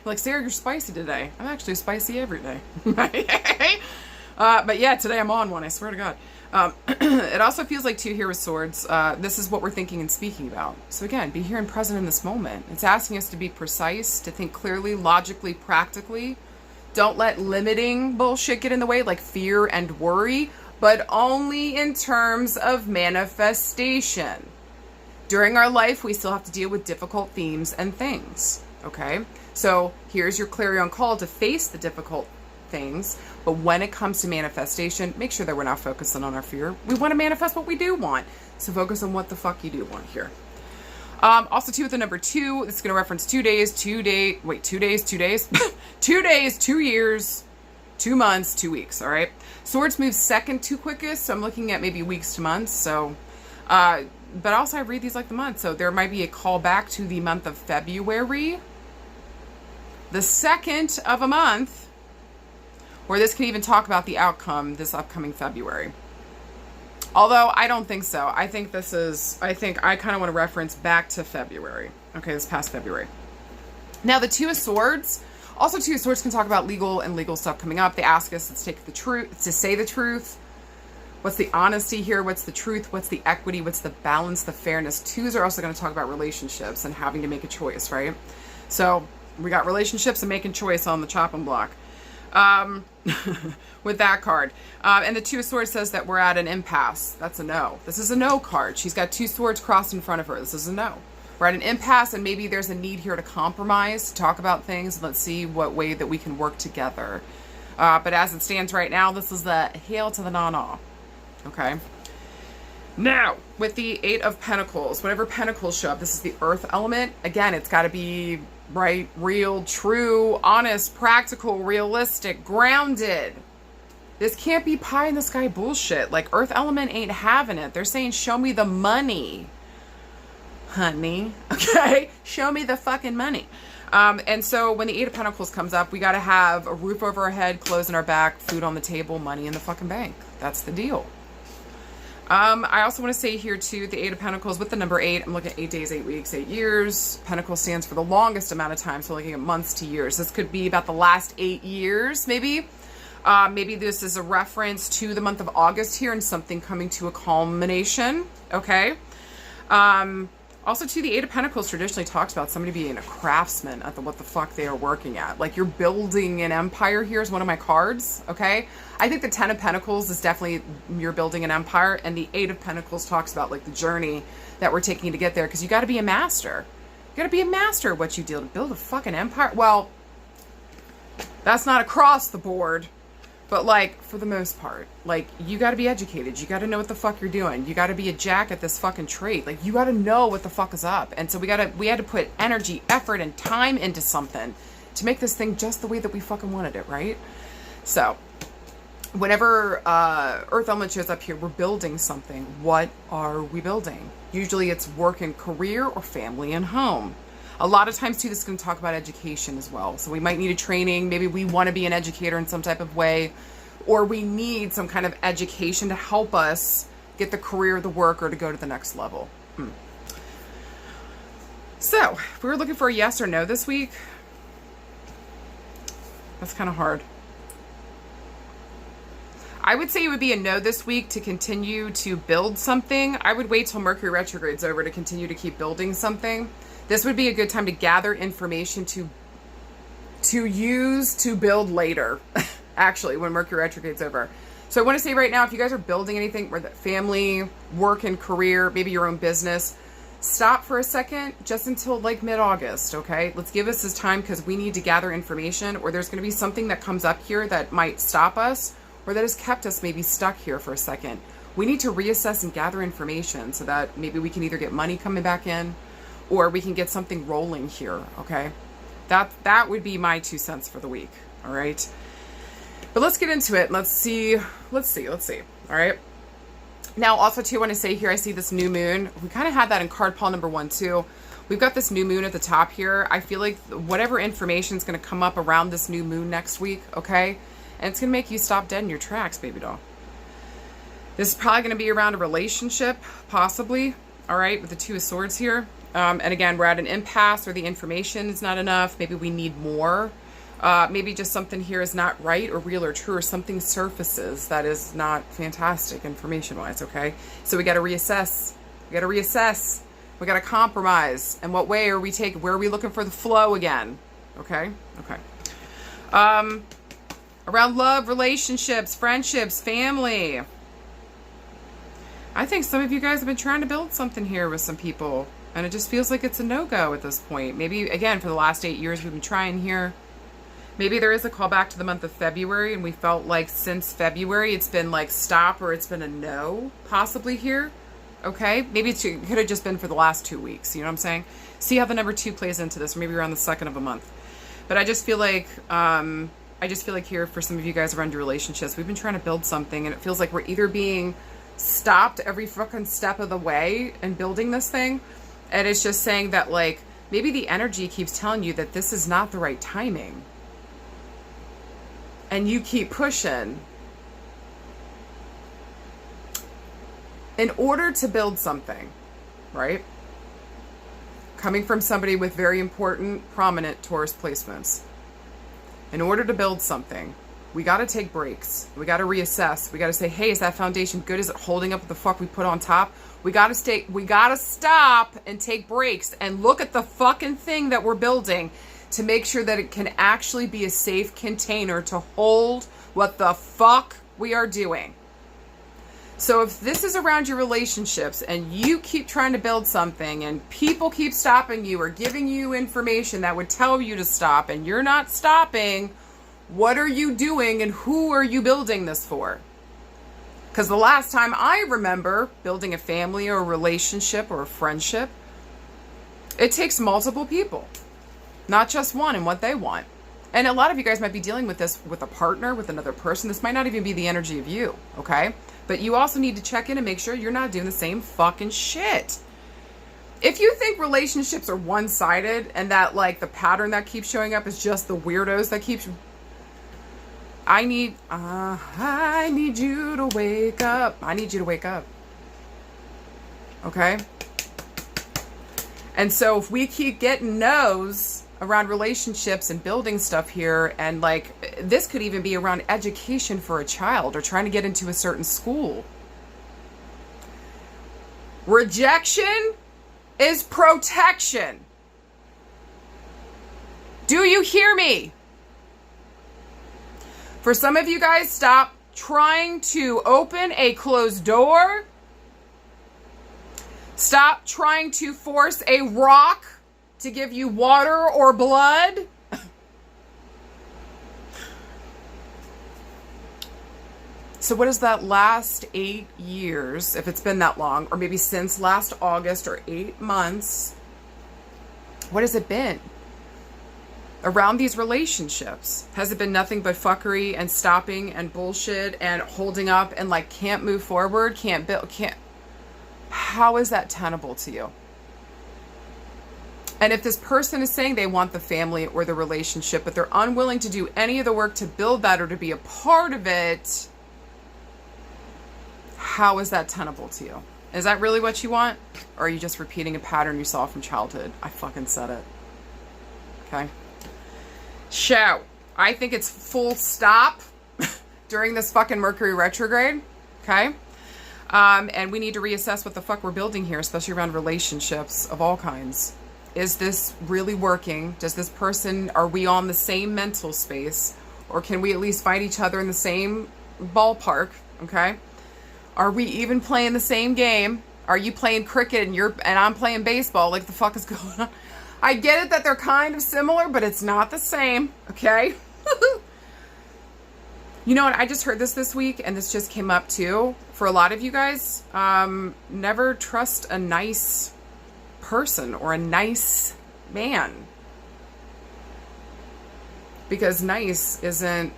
Like, Sarah, you're spicy today. I'm actually spicy every day. But yeah, today I'm on one, I swear to God. It also feels like 2 here with Swords. This is what we're thinking and speaking about. So again, be here and present in this moment. It's asking us to be precise, to think clearly, logically, practically. Don't let limiting bullshit get in the way, like fear and worry, but only in terms of manifestation. During our life, we still have to deal with difficult themes and things, okay? So here's your clarion call to face the difficult things, but when it comes to manifestation, make sure that we're not focusing on our fear. We want to manifest what we do want, so focus on what the fuck you do want here. Also, too, with the number 2, this is going to reference 2 days, 2 days, 2 days, 2 days, 2 days, 2 years, 2 months, 2 weeks, all right? Swords moves second to quickest, so I'm looking at maybe weeks to months, so, but also I read these like the month, so there might be a call back to the month of February, the second of a month, or this can even talk about the outcome this upcoming February. Although, I don't think so. I think I kind of want to reference back to February. Okay, this past February. Now, the Two of Swords. Also, Two of Swords can talk about legal stuff coming up. They ask us to say the truth. What's the honesty here? What's the truth? What's the equity? What's the balance, the fairness? Twos are also going to talk about relationships and having to make a choice, right? So, we got relationships and making choice on the chopping block. With that card. And the Two of Swords says that we're at an impasse. That's a no. This is a no card. She's got 2 swords crossed in front of her. This is a no. We're at an impasse, and maybe there's a need here to compromise, to talk about things. Let's see what way that we can work together. But as it stands right now, this is the hail to the na-na. Okay. Now, with the 8 of Pentacles, whenever Pentacles show up, this is the earth element. Again, it's got to be right, real, true, honest, practical, realistic, grounded. This can't be pie in the sky bullshit. Like, earth element ain't having it. They're saying, show me the money, honey. Okay? Show me the fucking money. And so when the 8 of Pentacles comes up, we got to have a roof over our head, clothes on our back, food on the table, money in the fucking bank. That's the deal. I also want to say here, too, the 8 of Pentacles with the number 8. I'm looking at 8 days, 8 weeks, 8 years. Pentacle stands for the longest amount of time, so looking at months to years. This could be about the last 8 years, maybe. Maybe this is a reference to the month of August here and something coming to a culmination, okay? Also, too, the 8 of Pentacles traditionally talks about somebody being a craftsman at what the fuck they are working at. Like, you're building an empire here is one of my cards, okay? I think the 10 of Pentacles is definitely you're building an empire, and the 8 of Pentacles talks about, like, the journey that we're taking to get there, because you got to be a master. You got to be a master at what you do to build a fucking empire. Well, that's not across the board. But, like, for the most part, like, you got to be educated. You got to know what the fuck you're doing. You got to be a jack at this fucking trade. Like, you got to know what the fuck is up. And so we had to put energy, effort, and time into something to make this thing just the way that we fucking wanted it, right? So, whenever Earth Element shows up here, we're building something. What are we building? Usually it's work and career or family and home. A lot of times, too, this is going to talk about education as well. So we might need a training. Maybe we want to be an educator in some type of way. Or we need some kind of education to help us get the career, the work, or to go to the next level. So, if we were looking for a yes or no this week, that's kind of hard. I would say it would be a no this week to continue to build something. I would wait till Mercury retrograde's over to continue to keep building something. This would be a good time to gather information to use to build later, actually, when Mercury retrograde's over. So I want to say right now, if you guys are building anything, whether family, work and career, maybe your own business, stop for a second just until like mid-August, okay? Let's give us this time because we need to gather information, or there's going to be something that comes up here that might stop us or that has kept us maybe stuck here for a second. We need to reassess and gather information so that maybe we can either get money coming back in or we can get something rolling here, okay? That would be my 2 cents for the week, all right? But let's get into it. Let's see, all right? Now, also, too, I want to say here, I see this new moon. We kind of had that in card pile number 1, too. We've got this new moon at the top here. I feel like whatever information is going to come up around this new moon next week, okay? And it's going to make you stop dead in your tracks, baby doll. This is probably going to be around a relationship, possibly, all right, with the 2 of Swords here. And again, we're at an impasse or the information is not enough. Maybe we need more. Maybe just something here is not right or real or true, or something surfaces that is not fantastic information-wise, okay? So we got to reassess. We got to compromise. And what way are we taking? Where are we looking for the flow again? Okay? Okay. Around love, relationships, friendships, family. I think some of you guys have been trying to build something here with some people, and it just feels like it's a no-go at this point. Maybe, again, for the last 8 years we've been trying here. Maybe there is a call back to the month of February, and we felt like since February it's been like stop or it's been a no, possibly here. Okay? Maybe it could have just been for the last 2 weeks. You know what I'm saying? See how the number 2 plays into this. Or maybe around the second of a month. But I just feel like, here for some of you guys around your relationships, we've been trying to build something, and it feels like we're either being stopped every fucking step of the way in building this thing, and it's just saying that, like, maybe the energy keeps telling you that this is not the right timing, and you keep pushing. In order to build something, right? Coming from somebody with very important, prominent Taurus placements. In order to build something, we got to take breaks. We got to reassess. We got to say, hey, is that foundation good? Is it holding up what the fuck we put on top? We got to stop and take breaks and look at the fucking thing that we're building to make sure that it can actually be a safe container to hold what the fuck we are doing. So if this is around your relationships and you keep trying to build something and people keep stopping you or giving you information that would tell you to stop and you're not stopping, what are you doing and who are you building this for? Because the last time I remember building a family or a relationship or a friendship, it takes multiple people, not just one and what they want. And a lot of you guys might be dealing with this with a partner, with another person. This might not even be the energy of you, okay? But you also need to check in and make sure you're not doing the same fucking shit. If you think relationships are one-sided and that, like, the pattern that keeps showing up is just the weirdos that keep... I need you to wake up. I need you to wake up. Okay? And so if we keep getting no's around relationships and building stuff here, and like this could even be around education for a child or trying to get into a certain school. Rejection is protection. Do you hear me? For some of you guys, stop trying to open a closed door. Stop trying to force a rock to give you water or blood. So what is that last 8 years, if it's been that long, or maybe since last August, or 8 months, what has it been? Around these relationships, has it been nothing but fuckery and stopping and bullshit and holding up and like can't move forward, can't build, can't... How is that tenable to you? And if this person is saying they want the family or the relationship, but they're unwilling to do any of the work to build that or to be a part of it, how is that tenable to you? Is that really what you want? Or are you just repeating a pattern you saw from childhood? I fucking said it. Okay. So, I think it's full stop during this fucking Mercury retrograde. Okay. And we need to reassess what the fuck we're building here, especially around relationships of all kinds. Is this really working? Does this person, are we on the same mental space? Or can we at least find each other in the same ballpark? Okay. Are we even playing the same game? Are you playing cricket and I'm playing baseball? Like, the fuck is going on? I get it that they're kind of similar, but it's not the same. Okay. You know what? I just heard this week, and this just came up too. For a lot of you guys, never trust a nice person or a nice man, because nice isn't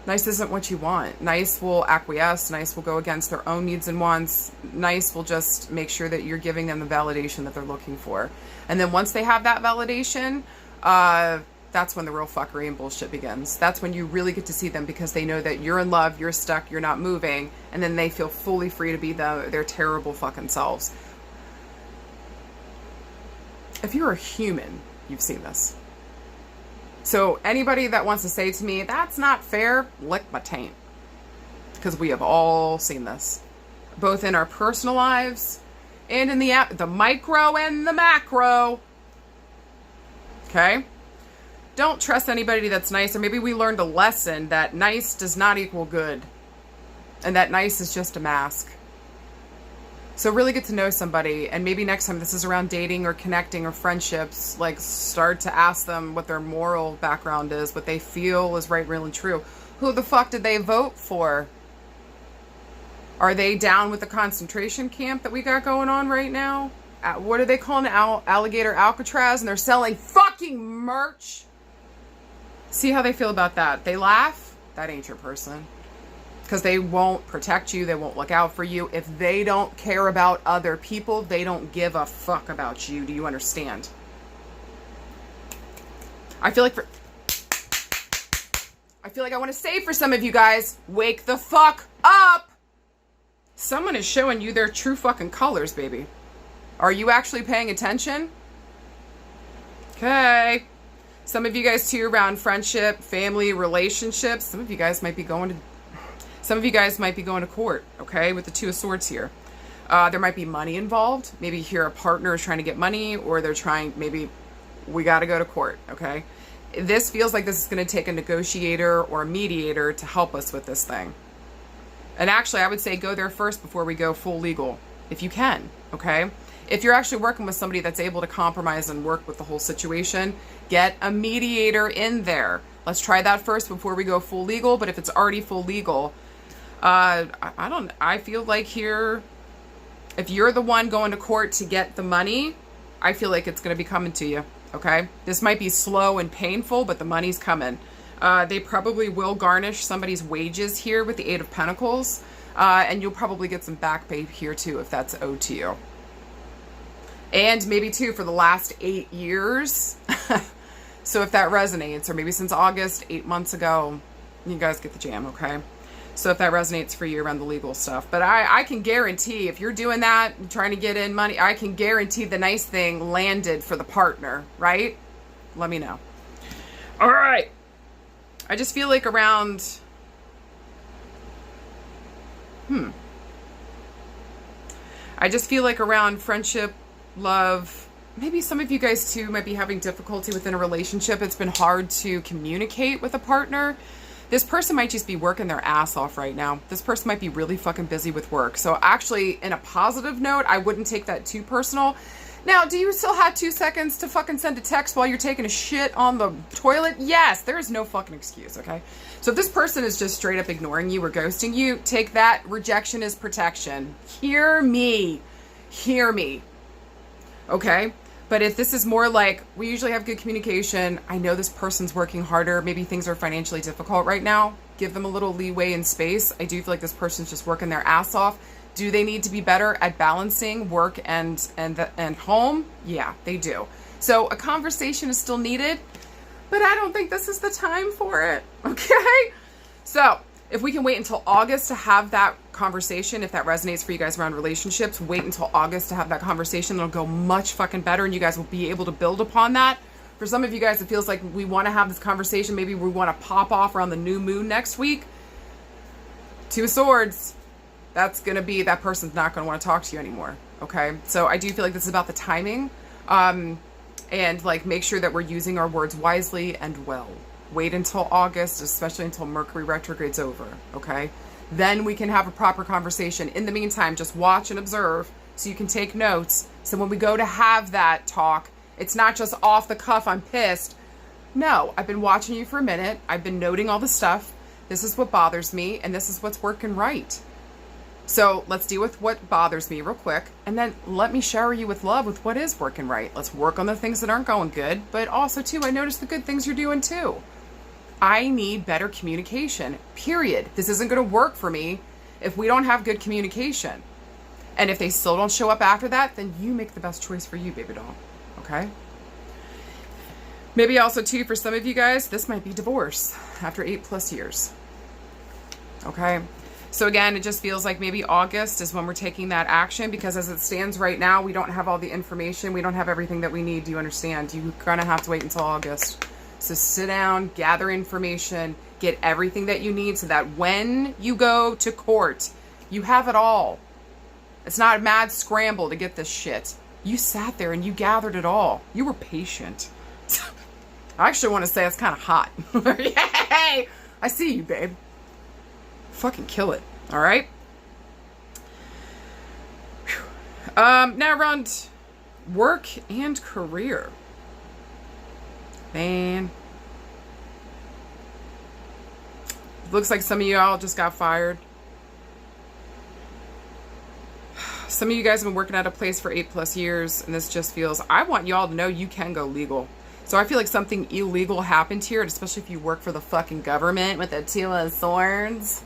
what you want. Nice will acquiesce. Nice will go against their own needs and wants. Nice will just make sure that you're giving them the validation that they're looking for. And then once they have that validation, that's when the real fuckery and bullshit begins. That's when you really get to see them, because they know that you're in love, you're stuck, you're not moving, and then they feel fully free to be their terrible fucking selves. If you're a human, you've seen this. So anybody that wants to say to me, that's not fair, lick my taint. Because we have all seen this. Both in our personal lives and in the micro and the macro. Okay? Don't trust anybody that's nice. Or maybe we learned a lesson that nice does not equal good. And that nice is just a mask. So really get to know somebody, and maybe next time this is around dating or connecting or friendships, like start to ask them what their moral background is, what they feel is right, real, and true. Who the fuck did they vote for? Are they down with the concentration camp that we got going on right now? What are they calling it? Alligator Alcatraz, and they're selling fucking merch. See how they feel about that. They laugh. That ain't your person. Because they won't protect you. They won't look out for you. If they don't care about other people, they don't give a fuck about you. Do you understand? I feel like I want to say for some of you guys, wake the fuck up. Someone is showing you their true fucking colors, baby. Are you actually paying attention? Okay. Some of you guys too around friendship, family, relationships. Some of you guys might be going to court, okay, with the Two of Swords here. There might be money involved. Maybe here a partner is trying to get money, or maybe we got to go to court, okay? This feels like this is going to take a negotiator or a mediator to help us with this thing. And actually, I would say go there first before we go full legal, if you can, okay? If you're actually working with somebody that's able to compromise and work with the whole situation, get a mediator in there. Let's try that first before we go full legal. But if it's already full legal, I feel like here, if you're the one going to court to get the money, I feel like it's going to be coming to you, okay? This might be slow and painful, but the money's coming. They probably will garnish somebody's wages here with the Eight of Pentacles, and you'll probably get some back pay here too if that's owed to you. And maybe too for the last 8 years. So if that resonates, or maybe since August, 8 months ago, you guys get the jam, okay? So if that resonates for you around the legal stuff. But I can guarantee if you're doing that, trying to get in money, I can guarantee the nice thing landed for the partner, right? Let me know. All right. I just feel like around... I just feel like around friendship, love, maybe some of you guys too might be having difficulty within a relationship. It's been hard to communicate with a partner. This person might just be working their ass off right now. This person might be really fucking busy with work. So actually, in a positive note, I wouldn't take that too personal. Now, do you still have 2 seconds to fucking send a text while you're taking a shit on the toilet? Yes, there is no fucking excuse, okay? So if this person is just straight up ignoring you or ghosting you, take that. Rejection is protection. Hear me. Hear me. Okay? But if this is more like, we usually have good communication, I know this person's working harder, maybe things are financially difficult right now, give them a little leeway and space. I do feel like this person's just working their ass off. Do they need to be better at balancing work and home? Yeah, they do. So a conversation is still needed, but I don't think this is the time for it, okay? So if we can wait until August to have that conversation, if that resonates for you guys around relationships, wait until August to have that conversation. It'll go much fucking better, and you guys will be able to build upon that. For some of you guys, it feels like we want to have this conversation. Maybe we want to pop off around the new moon next week. Two of Swords. That's going to be, that person's not going to want to talk to you anymore. Okay. So I do feel like this is about the timing. And like, make sure that we're using our words wisely and well. Wait until August, especially until Mercury retrograde's over. Okay. Then we can have a proper conversation. In the meantime, just watch and observe so you can take notes. So when we go to have that talk, it's not just off the cuff, I'm pissed. No, I've been watching you for a minute. I've been noting all the stuff. This is what bothers me, and this is what's working right. So let's deal with what bothers me real quick, and then let me shower you with love with what is working right. Let's work on the things that aren't going good, but also too, I notice the good things you're doing too. I need better communication, period. This isn't going to work for me if we don't have good communication. And if they still don't show up after that, then you make the best choice for you, baby doll. Okay? Maybe also too, for some of you guys, this might be divorce after 8+ years. Okay? So again, it just feels like maybe August is when we're taking that action, because as it stands right now, we don't have all the information. We don't have everything that we need. Do you understand? You're going to have to wait until August. So sit down, gather information, get everything that you need so that when you go to court, you have it all. It's not a mad scramble to get this shit. You sat there and you gathered it all. You were patient. I actually want to say it's kind of hot. Yay! I see you, babe. Fucking kill it. All right? Now around work and career. Man. Looks like some of y'all just got fired. Some of you guys have been working at a place for 8+ years, and this just feels, I want y'all to know you can go legal. So I feel like something illegal happened here, especially if you work for the fucking government with the Two of Swords.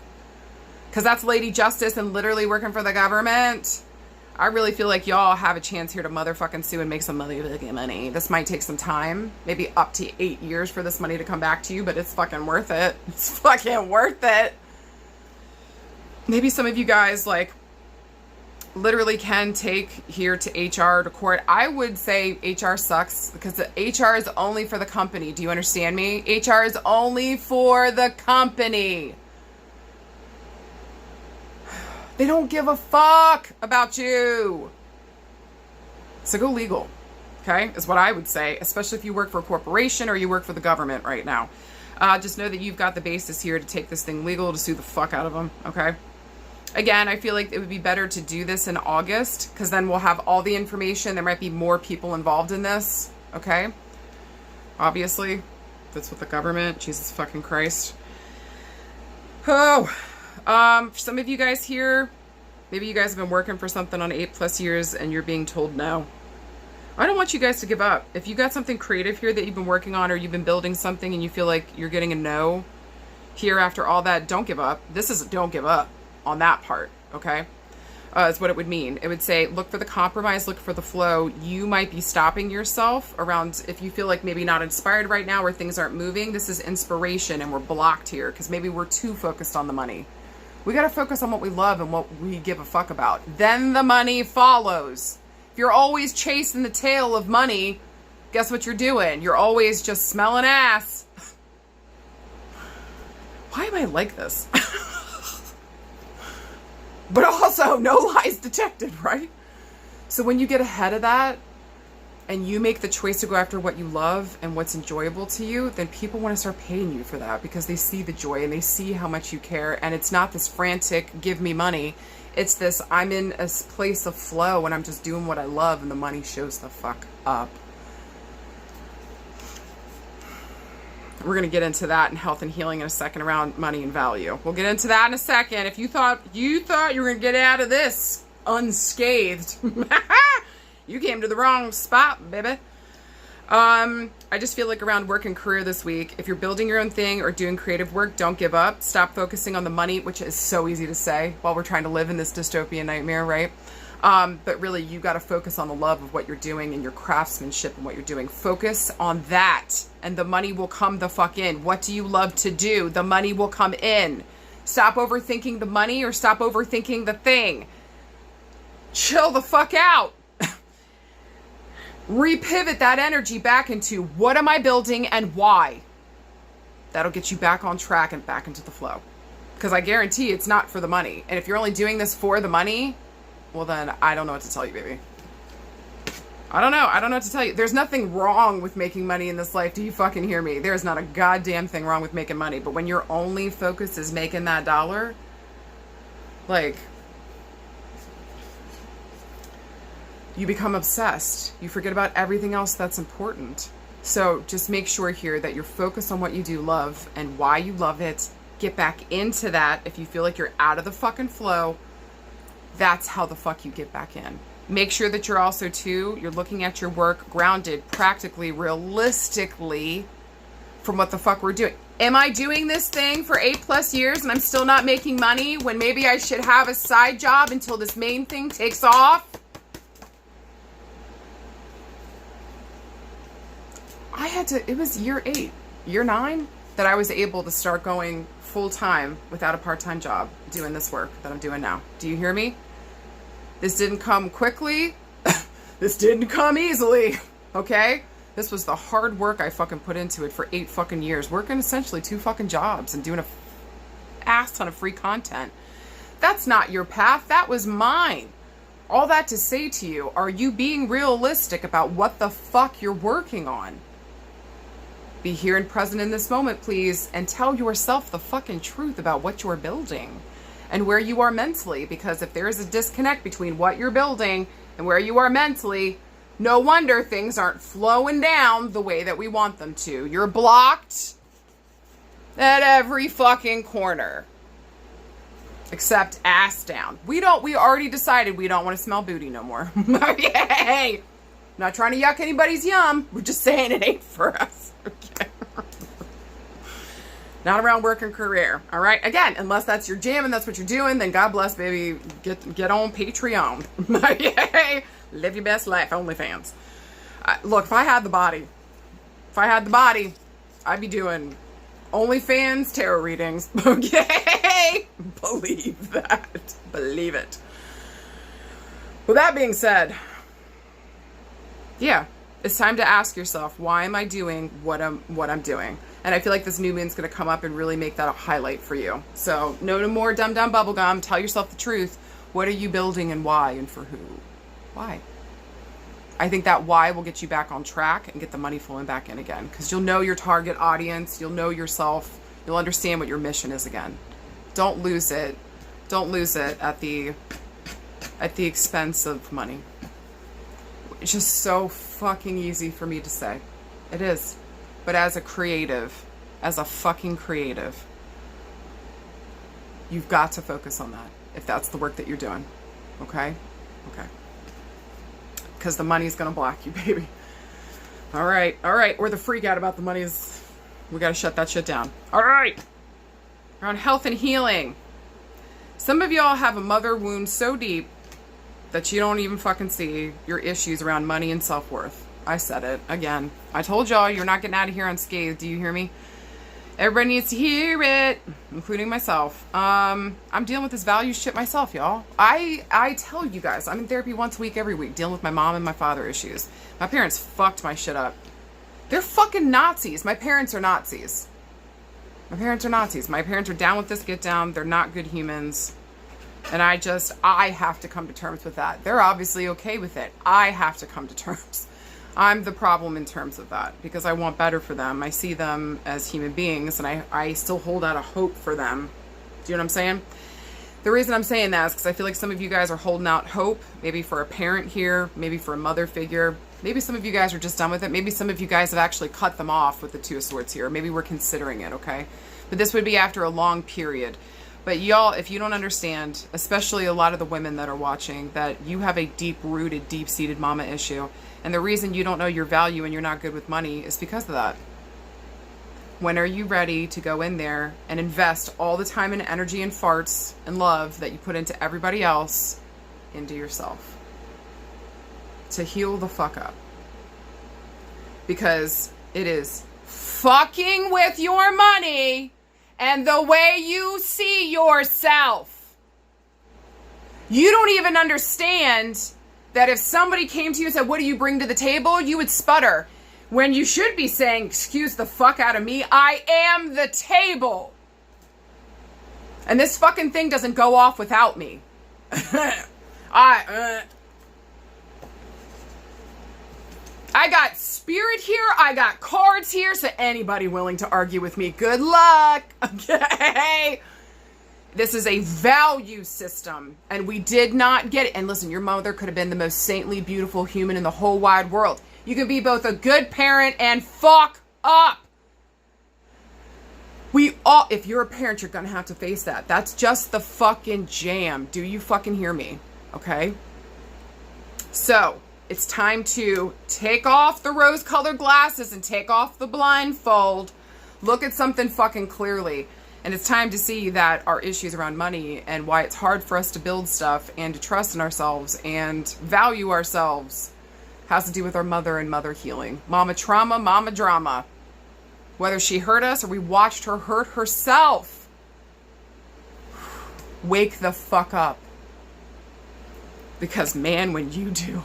Because that's Lady Justice and literally working for the government. I really feel like y'all have a chance here to motherfucking sue and make some motherfucking money. This might take some time, maybe up to 8 years for this money to come back to you, but it's fucking worth it. It's fucking worth it. Maybe some of you guys like literally can take here to HR, to court. I would say HR sucks because the HR is only for the company. Do you understand me? HR is only for the company. They don't give a fuck about you. So go legal, okay, is what I would say, especially if you work for a corporation or you work for the government right now. Just know that you've got the basis here to take this thing legal, to sue the fuck out of them, okay? Again, I feel like it would be better to do this in August because then we'll have all the information. There might be more people involved in this, okay? Obviously, that's with the government. Jesus fucking Christ. Oh, for some of you guys here, maybe you guys have been working for something on 8+ years and you're being told no. I don't want you guys to give up. If you got something creative here that you've been working on or you've been building something and you feel like you're getting a no here after all that, don't give up. This is a don't give up on that part, okay? Is what it would mean. It would say, look for the compromise, look for the flow. You might be stopping yourself around if you feel like maybe not inspired right now or things aren't moving. This is inspiration and we're blocked here because maybe we're too focused on the money. We got to focus on what we love and what we give a fuck about. Then the money follows. If you're always chasing the tail of money, guess what you're doing? You're always just smelling ass. Why am I like this? But also, no lies detected, right? So when you get ahead of that and you make the choice to go after what you love and what's enjoyable to you, then people want to start paying you for that because they see the joy and they see how much you care. And it's not this frantic, give me money. It's this, I'm in a place of flow and I'm just doing what I love and the money shows the fuck up. We're going to get into that in health and healing in a second around money and value. We'll get into that in a second. If you thought you were going to get out of this unscathed, you came to the wrong spot, baby. I just feel like around work and career this week, if you're building your own thing or doing creative work, don't give up. Stop focusing on the money, which is so easy to say while we're trying to live in this dystopian nightmare, right? But really, you got to focus on the love of what you're doing and your craftsmanship and what you're doing. Focus on that, and the money will come the fuck in. What do you love to do? The money will come in. Stop overthinking the money or stop overthinking the thing. Chill the fuck out. Repivot that energy back into what am I building and why. That'll get you back on track and back into the flow. Because I guarantee it's not for the money. And if you're only doing this for the money, well then I don't know what to tell you, baby. I don't know what to tell you. There's nothing wrong with making money in this life. Do you fucking hear me? There's not a goddamn thing wrong with making money. But when your only focus is making that dollar, like, you become obsessed. You forget about everything else that's important. So just make sure here that you're focused on what you do love and why you love it. Get back into that. If you feel like you're out of the fucking flow, that's how the fuck you get back in. Make sure that you're also too, you're looking at your work grounded, practically, realistically, from what the fuck we're doing. Am I doing this thing for 8+ years and I'm still not making money when maybe I should have a side job until this main thing takes off? It was year 8, year 9 that I was able to start going full time without a part-time job doing this work that I'm doing now. Do you hear me? This didn't come quickly. This didn't come easily. Okay? This was the hard work I fucking put into it for 8 fucking years, working essentially 2 fucking jobs and doing a ass ton of free content. That's not your path. That was mine. All that to say to you, are you being realistic about what the fuck you're working on? Be here and present in this moment, please, and tell yourself the fucking truth about what you're building and where you are mentally, because if there is a disconnect between what you're building and where you are mentally, no wonder things aren't flowing down the way that we want them to. You're blocked at every fucking corner. Except ass down. We already decided we don't want to smell booty no more. Okay. Not trying to yuck anybody's yum. We're just saying it ain't for us. Okay. Not around work and career. All right. Again, unless that's your jam and that's what you're doing, then God bless, baby. Get on Patreon. Okay. Live your best life. OnlyFans. Look, if I had the body, I'd be doing OnlyFans tarot readings. Okay. Believe that. Believe it. With that being said, yeah, it's time to ask yourself, why am I doing what I'm doing? And I feel like this new moon's going to come up and really make that a highlight for you. So no more dumb bubblegum. Tell yourself the truth. What are you building and why and for who? Why? I think that why will get you back on track and get the money flowing back in again. Because you'll know your target audience. You'll know yourself. You'll understand what your mission is again. Don't lose it. Don't lose it at the expense of money. It's just so fucking easy for me to say. It is. But as a creative, as a fucking creative, you've got to focus on that if that's the work that you're doing. Okay? Okay. Because the money's going to block you, baby. All right. All right. Or the freak out about the money is... We got to shut that shit down. All right. Around health and healing. Some of y'all have a mother wound so deep that you don't even fucking see your issues around money and self-worth. I said it again. I told y'all you're not getting out of here unscathed. Do you hear me? Everybody needs to hear it, including myself. I'm dealing with this value shit myself, y'all. I tell you guys, I'm in therapy once a week, every week, dealing with my mom and my father issues. My parents fucked my shit up. They're fucking Nazis. My parents are Nazis. My parents are Nazis. My parents are down with this get down. They're not good humans. And I have to come to terms with that. They're obviously okay with it. I have to come to terms. I'm the problem in terms of that because I want better for them. I see them as human beings and I still hold out a hope for them. Do you know what I'm saying? The reason I'm saying that is because I feel like some of you guys are holding out hope, maybe for a parent here, maybe for a mother figure. Maybe some of you guys are just done with it. Maybe some of you guys have actually cut them off with the Two of Swords here. Maybe we're considering it, okay? But this would be after a long period. But y'all, if you don't understand, especially a lot of the women that are watching, that you have a deep-rooted, deep-seated mama issue. And the reason you don't know your value and you're not good with money is because of that. When are you ready to go in there and invest all the time and energy and farts and love that you put into everybody else into yourself? To heal the fuck up. Because it is fucking with your money and the way you see yourself. You don't even understand that if somebody came to you and said, what do you bring to the table? You would sputter. When you should be saying, excuse the fuck out of me, I am the table. And this fucking thing doesn't go off without me. I got spirit here. I got cards here. So anybody willing to argue with me, good luck. Okay. This is a value system, and we did not get it. And listen, your mother could have been the most saintly, beautiful human in the whole wide world. You can be both a good parent and fuck up. If you're a parent, you're going to have to face that. That's just the fucking jam. Do you fucking hear me? Okay? So, it's time to take off the rose-colored glasses and take off the blindfold. Look at something fucking clearly. And it's time to see that our issues around money and why it's hard for us to build stuff and to trust in ourselves and value ourselves has to do with our mother and mother healing. Mama trauma, mama drama. Whether she hurt us or we watched her hurt herself. Wake the fuck up. Because man, when you do,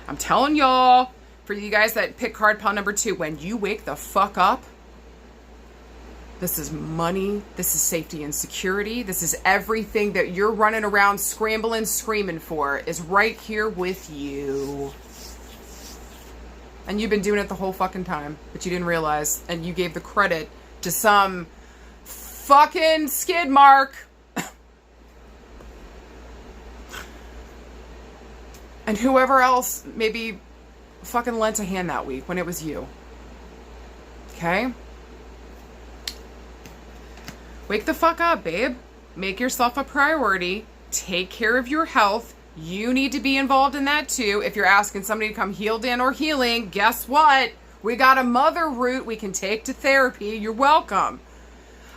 I'm telling y'all, for you guys that pick card pile number 2, when you wake the fuck up, this is money. This is safety and security. This is everything that you're running around scrambling, screaming for is right here with you. And you've been doing it the whole fucking time, but you didn't realize. And you gave the credit to some fucking skid mark. And whoever else maybe fucking lent a hand that week when it was you. Okay? Wake the fuck up, babe. make yourself a priority. Take care of your health. You need to be involved in that too. If you're asking somebody to come healed in or healing, guess what? We got a mother route we can take to therapy. You're welcome.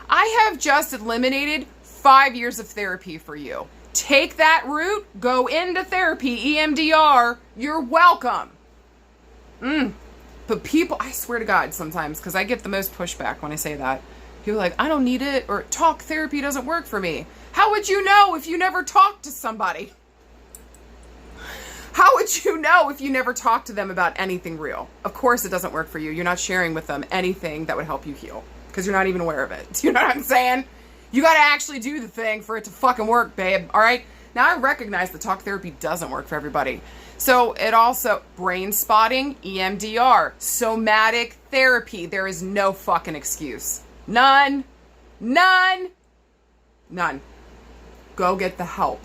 I have just eliminated 5 years of therapy for you. Take that route, go into therapy, EMDR, you're welcome. But people, I swear to God sometimes, because I get the most pushback when I say that. People are like, I don't need it, or talk therapy doesn't work for me. How would you know if you never talked to somebody? How would you know if you never talked to them about anything real? Of course it doesn't work for you. You're not sharing with them anything that would help you heal, because you're not even aware of it. Do you know what I'm saying? You got to actually do the thing for it to fucking work, babe. All right? Now I recognize that talk therapy doesn't work for everybody. So it also, brain spotting, EMDR, somatic therapy. There is no fucking excuse. None. None. None. Go get the help.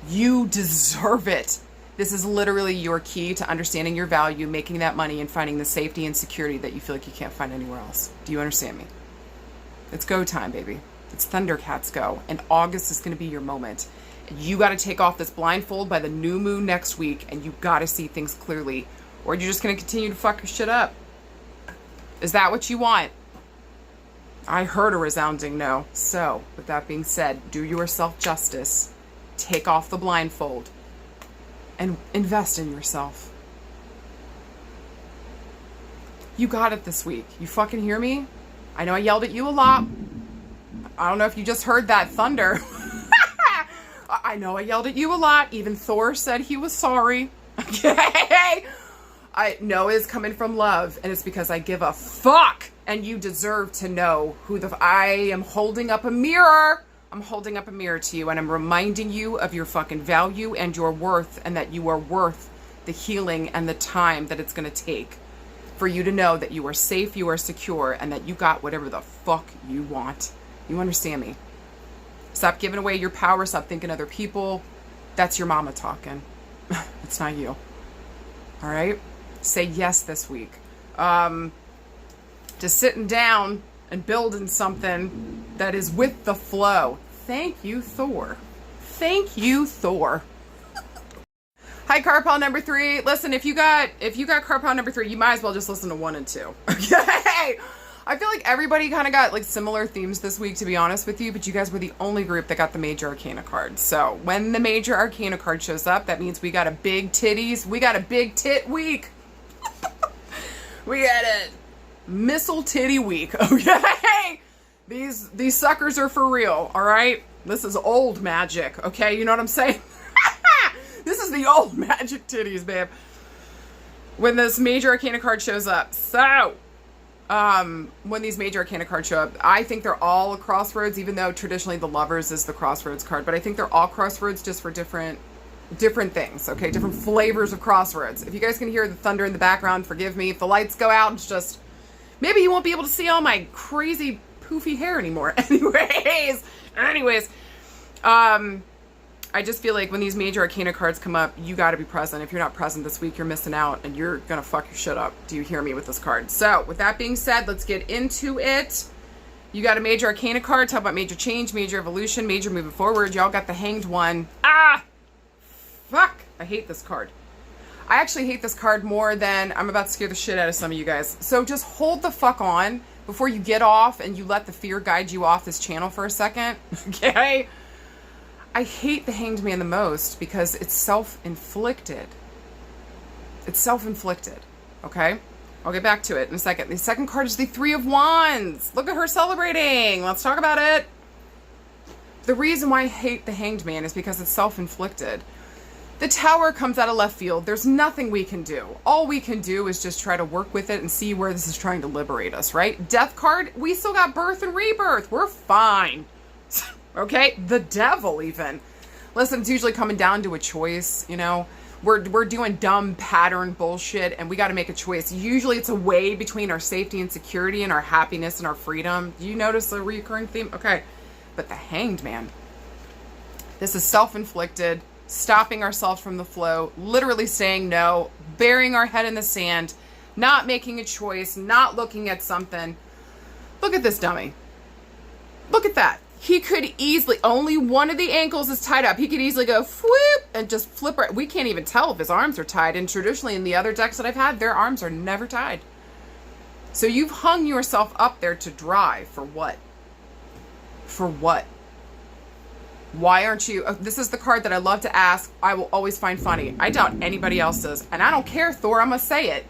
You deserve it. This is literally your key to understanding your value, making that money, and finding the safety and security that you feel like you can't find anywhere else. Do you understand me? It's go time, baby. It's Thundercats go. And August is going to be your moment. And you got to take off this blindfold by the new moon next week, and you got to see things clearly. Or you're just going to continue to fuck your shit up. Is that what you want? I heard a resounding no. So, with that being said, do yourself justice. Take off the blindfold. And invest in yourself. You got it this week. You fucking hear me? I know I yelled at you a lot. I don't know if you just heard that thunder. I know I yelled at you a lot. Even Thor said he was sorry. Okay? I know it's coming from love, and it's because I give a fuck, and you deserve to know who I am holding up a mirror. I'm holding up a mirror to you, and I'm reminding you of your fucking value and your worth, and that you are worth the healing and the time that it's going to take for you to know that you are safe, you are secure, and that you got whatever the fuck you want. You understand me? Stop giving away your power. Stop thinking other people. That's your mama talking. It's not you. All right? Say yes this week. Just sitting down and building something that is with the flow. Thank you, Thor. Thank you, Thor. Hi, car pile number 3. Listen, if you got car pile number 3, you might as well just listen to 1 and 2. Okay? I feel like everybody kind of got like similar themes this week, to be honest with you, but you guys were the only group that got the Major Arcana card. So when the Major Arcana card shows up, that means we got a big titties. We got a big tit week. We got a missile titty week. Okay? These suckers are for real. All right? This is old magic. Okay? You know what I'm saying? This is the old magic titties, babe. When this Major Arcana card shows up. So, when these Major Arcana cards show up, I think they're all a crossroads, even though traditionally the Lovers is the crossroads card. But I think they're all crossroads just for different things, okay? Different flavors of crossroads. If you guys can hear the thunder in the background, forgive me. If the lights go out, it's just... maybe you won't be able to see all my crazy poofy hair anymore. Anyways, I just feel like when these Major Arcana cards come up, you got to be present. If you're not present this week, you're missing out, and you're going to fuck your shit up. Do you hear me with this card? So, with that being said, let's get into it. You got a Major Arcana card. Talk about major change, major evolution, major moving forward. Y'all got the Hanged one. Ah! Fuck! I hate this card. I actually hate this card more than I'm about to scare the shit out of some of you guys. So just hold the fuck on before you get off and you let the fear guide you off this channel for a second. Okay? I hate the Hanged Man the most because it's self-inflicted. It's self-inflicted. Okay? I'll get back to it in a second. The second card is the Three of Wands. Look at her celebrating. Let's talk about it. The reason why I hate the Hanged Man is because it's self-inflicted. The Tower comes out of left field. There's nothing we can do. All we can do is just try to work with it and see where this is trying to liberate us, right? Death card, we still got birth and rebirth. We're fine. Okay? The Devil, even. Listen, it's usually coming down to a choice, you know? We're doing dumb pattern bullshit, and we got to make a choice. Usually it's a way between our safety and security and our happiness and our freedom. Do you notice a recurring theme? Okay. But the Hanged Man. This is self-inflicted. Stopping ourselves from the flow, literally saying no, burying our head in the sand, not making a choice, not looking at something. Look at this dummy. Look at that. He could easily, only one of the ankles is tied up. He could easily go whoop and just flip right. We can't even tell if his arms are tied. And traditionally in the other decks that I've had, their arms are never tied. So you've hung yourself up there to dry. For what? For what? Why aren't you? This is the card that I love to ask. I will always find funny. I doubt anybody else does. And I don't care, Thor. I'm going to say it.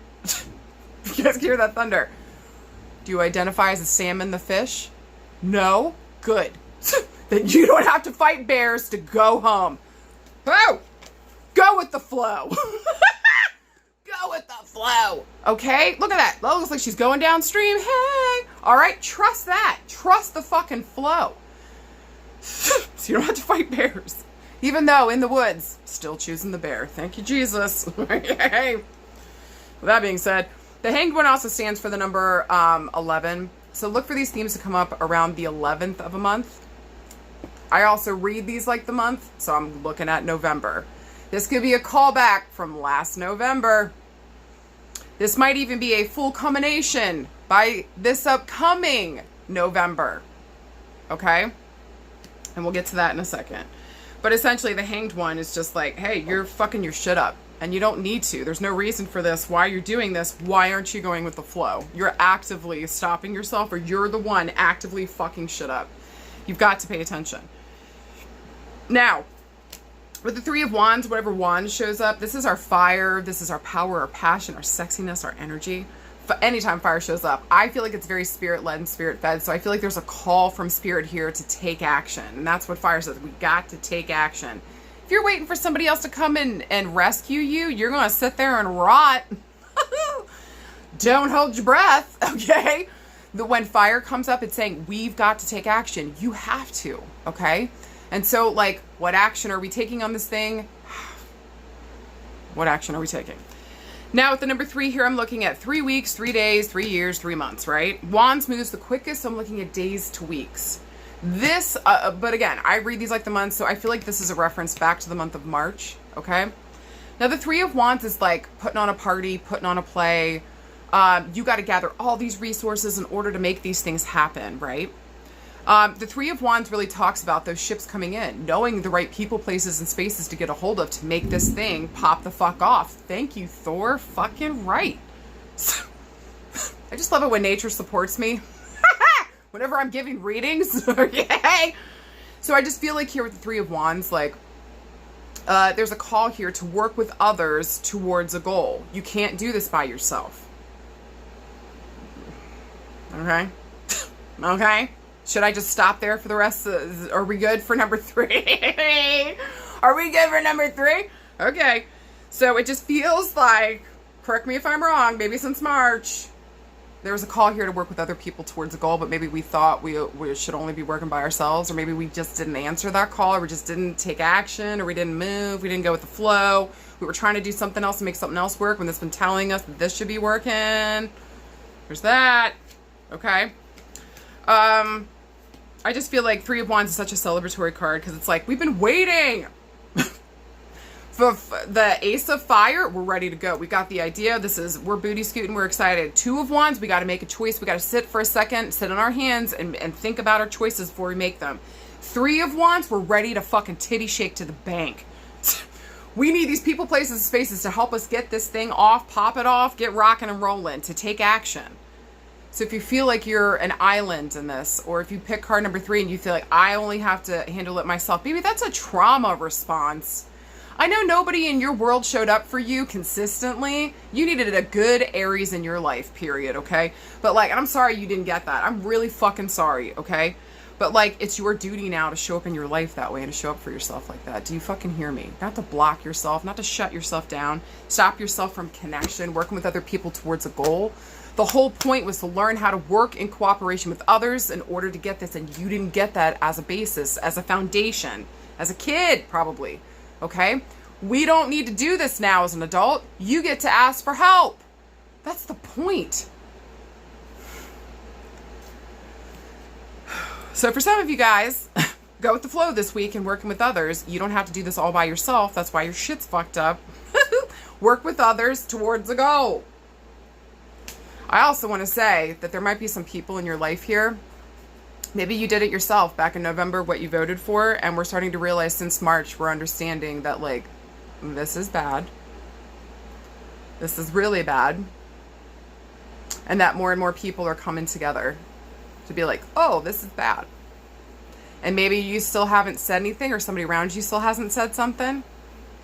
You guys can hear that thunder. Do you identify as a salmon, the fish? No? Good. Then you don't have to fight bears to go home. Oh! Go with the flow. Go with the flow. Okay? Look at that. That looks like she's going downstream. Hey! Alright, trust that. Trust the fucking flow. So you don't have to fight bears. Even though in the woods, still choosing the bear. Thank you, Jesus. Okay. With that being said, the Hanged One also stands for the number 11. So look for these themes to come up around the 11th of a month. I also read these like the month, so I'm looking at November. This could be a callback from last November. This might even be a full culmination by this upcoming November. Okay? And we'll get to that in a second. But essentially, the Hanged One is just like, hey, you're fucking your shit up. And you don't need to. There's no reason for this. Why you're doing this? Why aren't you going with the flow? You're actively stopping yourself, or you're the one actively fucking shit up. You've got to pay attention. Now, with the Three of Wands, whatever wand shows up, this is our fire. This is our power, our passion, our sexiness, our energy. Anytime fire shows up, I feel like it's very spirit-led and spirit-fed. So I feel like there's a call from spirit here to take action. And that's what fire says. We got to take action. If you're waiting for somebody else to come in and rescue you, you're going to sit there and rot. Don't hold your breath, okay? When fire comes up, it's saying, we've got to take action. You have to, okay? And so, like, what action are we taking on this thing? What action are we taking? Now, with the number 3 here, I'm looking at 3 weeks, 3 days, 3 years, 3 months, right? Wands moves the quickest, so I'm looking at days to weeks. This, but again, I read these like the months, so I feel like this is a reference back to the month of March, okay? Now, the Three of Wands is like putting on a party, putting on a play. You got to gather all these resources in order to make these things happen, right? The Three of Wands really talks about those ships coming in, knowing the right people, places, and spaces to get a hold of to make this thing pop the fuck off. Thank you, Thor. Fucking right. I just love it when nature supports me. Whenever I'm giving readings, okay? So I just feel like here with the Three of Wands, like, there's a call here to work with others towards a goal. You can't do this by yourself. Okay? Okay? Should I just stop there for the rest of, are we good for number 3? Are we good for number 3? Okay. So it just feels like, correct me if I'm wrong, maybe since March, there was a call here to work with other people towards a goal, but maybe we thought we should only be working by ourselves, or maybe we just didn't answer that call, or we just didn't take action, or we didn't move, we didn't go with the flow. We were trying to do something else and make something else work when it's been telling us that this should be working. There's that. Okay. I just feel like Three of Wands is such a celebratory card because it's like, we've been waiting. For the Ace of Fire, we're ready to go. We got the idea. We're booty scooting. We're excited. Two of Wands, we got to make a choice. We got to sit for a second, sit on our hands, and think about our choices before we make them. Three of Wands, we're ready to fucking titty shake to the bank. We need these people, places, and spaces to help us get this thing off, pop it off, get rocking and rolling, to take action. So if you feel like you're an island in this, or if you pick card number 3 and you feel like, I only have to handle it myself, maybe that's a trauma response. I know nobody in your world showed up for you consistently. You needed a good Aries in your life, period, okay? But like, I'm sorry you didn't get that. I'm really fucking sorry, okay? But like, it's your duty now to show up in your life that way and to show up for yourself like that. Do you fucking hear me? Not to block yourself, not to shut yourself down, stop yourself from connection, working with other people towards a goal. The whole point was to learn how to work in cooperation with others in order to get this, and you didn't get that as a basis, as a foundation, as a kid, probably. Okay? We don't need to do this now as an adult. You get to ask for help. That's the point. So for some of you guys, go with the flow this week and working with others. You don't have to do this all by yourself. That's why your shit's fucked up. Work with others towards a goal. I also want to say that there might be some people in your life here Maybe you did it yourself back in November, what you voted for, and we're starting to realize since March, we're understanding that, like, this is bad. This is really bad. And that more and more people are coming together to be like, oh, this is bad. And maybe you still haven't said anything, or somebody around you still hasn't said something.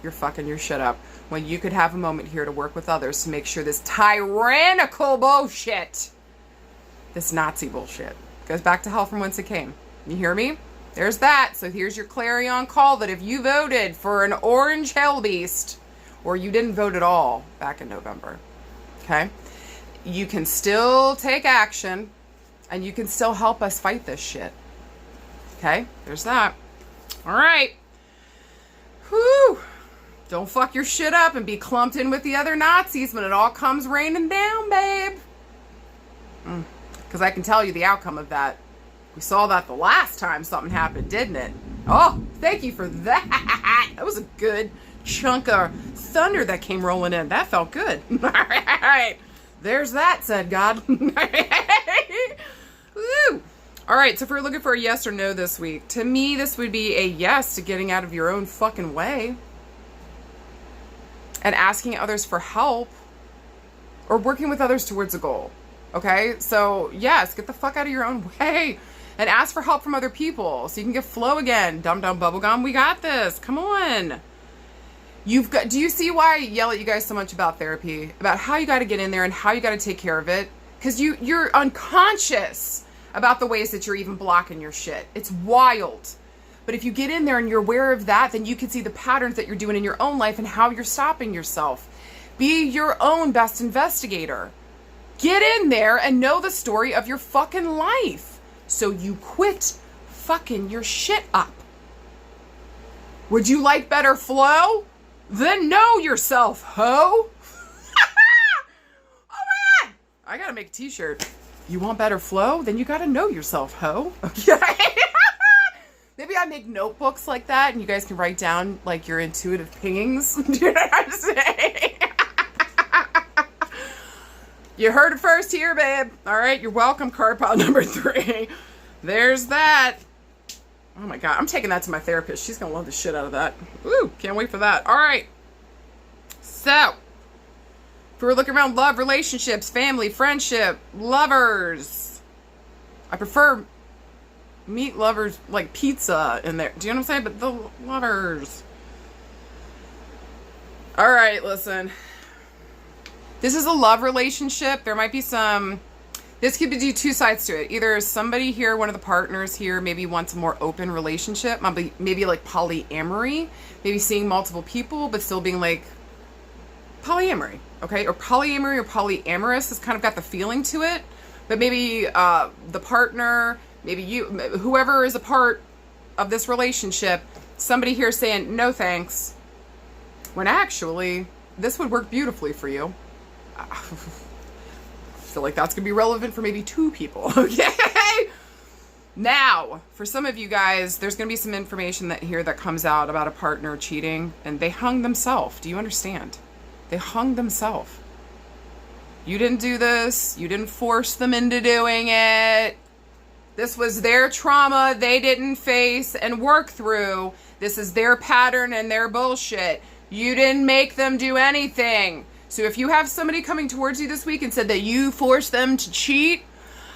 You're fucking your shit up. When you could have a moment here to work with others to make sure this tyrannical bullshit, this Nazi bullshit, goes back to hell from whence it came. You hear me? There's that. So here's your clarion call that if you voted for an orange hell beast, or you didn't vote at all back in November, okay, you can still take action, and you can still help us fight this shit. Okay, there's that. All right. Whew. Don't fuck your shit up and be clumped in with the other Nazis when it all comes raining down, babe. Because I can tell you the outcome of that. We saw that the last time something happened, didn't it? Oh, thank you for that. That was a good chunk of thunder that came rolling in. That felt good. All right. There's that, said God. Woo. All right, so if we're looking for a yes or no this week, to me, this would be a yes to getting out of your own fucking way and asking others for help or working with others towards a goal. Okay, so yes, get the fuck out of your own way and ask for help from other people so you can get flow again. Dum dum bubblegum, we got this. Come on. Do you see why I yell at you guys so much about therapy? About how you got to get in there and how you got to take care of it? Because you're unconscious about the ways that you're even blocking your shit. It's wild. But if you get in there and you're aware of that, then you can see the patterns that you're doing in your own life and how you're stopping yourself. Be your own best investigator. Get in there and know the story of your fucking life. So you quit fucking your shit up. Would you like better flow? Then know yourself, ho. Oh my God. I gotta make a t-shirt. You want better flow? Then you gotta know yourself, ho. Okay. Maybe I make notebooks like that and you guys can write down like your intuitive pingings. Do you know what I'm saying? You heard it first here, babe. All right, you're welcome. Card pile number 3. There's that. Oh my God, I'm taking that to my therapist. She's gonna love the shit out of that. Woo, can't wait for that. All right. So, if we're looking around love, relationships, family, friendship, lovers, I prefer meat lovers like pizza in there. Do you know what I'm saying? But the lovers. All right, listen. This is a love relationship. There might be some, this could be two sides to it. Either somebody here, one of the partners here, maybe wants a more open relationship, maybe like polyamory, maybe seeing multiple people, but still being like polyamory, okay? Or polyamory or polyamorous has kind of got the feeling to it, but maybe the partner, maybe you, whoever is a part of this relationship, somebody here saying, no thanks, when actually, this would work beautifully for you. I feel like that's going to be relevant for maybe 2 people, okay? Now, for some of you guys, there's going to be some information that comes out about a partner cheating, and they hung themselves. Do you understand? They hung themselves. You didn't do this. You didn't force them into doing it. This was their trauma they didn't face and work through. This is their pattern and their bullshit. You didn't make them do anything. So if you have somebody coming towards you this week and said that you forced them to cheat,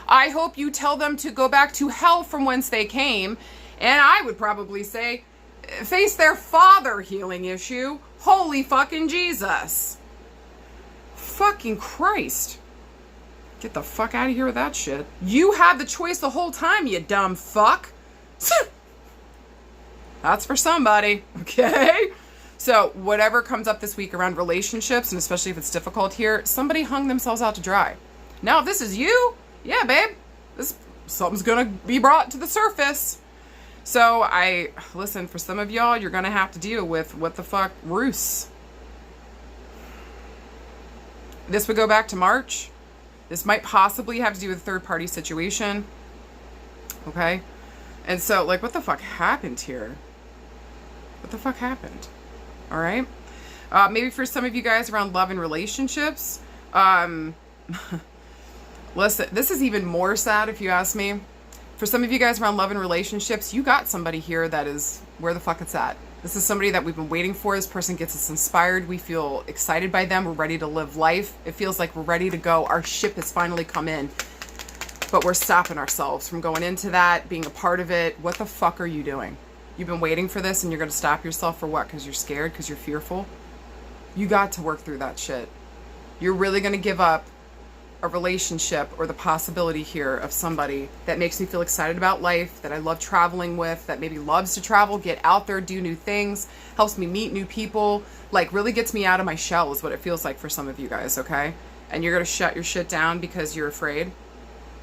I hope you tell them to go back to hell from whence they came. And I would probably say, face their father healing issue. Holy fucking Jesus. Fucking Christ. Get the fuck out of here with that shit. You had the choice the whole time, you dumb fuck. That's for somebody, okay? So whatever comes up this week around relationships, and especially if it's difficult here, somebody hung themselves out to dry. Now, if this is you, yeah, babe, something's going to be brought to the surface. So listen, for some of y'all, you're going to have to deal with what the fuck, Roos. This would go back to March. This might possibly have to do with a third-party situation. Okay? And so, like, what the fuck happened here? What the fuck happened? All right? Maybe for some of you guys around love and relationships, listen, this is even more sad if you ask me. For some of you guys around love and relationships, you got somebody here that is where the fuck it's at. This is somebody that we've been waiting for. This person gets us inspired. We feel excited by them. We're ready to live life. It feels like we're ready to go. Our ship has finally come in. But we're stopping ourselves from going into that, being a part of it. What the fuck are you doing? You've been waiting for this and you're going to stop yourself for what? Because you're scared? Because you're fearful? You got to work through that shit. You're really going to give up a relationship or the possibility here of somebody that makes me feel excited about life, that I love traveling with, that maybe loves to travel, get out there, do new things, helps me meet new people, like really gets me out of my shell is what it feels like for some of you guys, okay? And you're going to shut your shit down because you're afraid.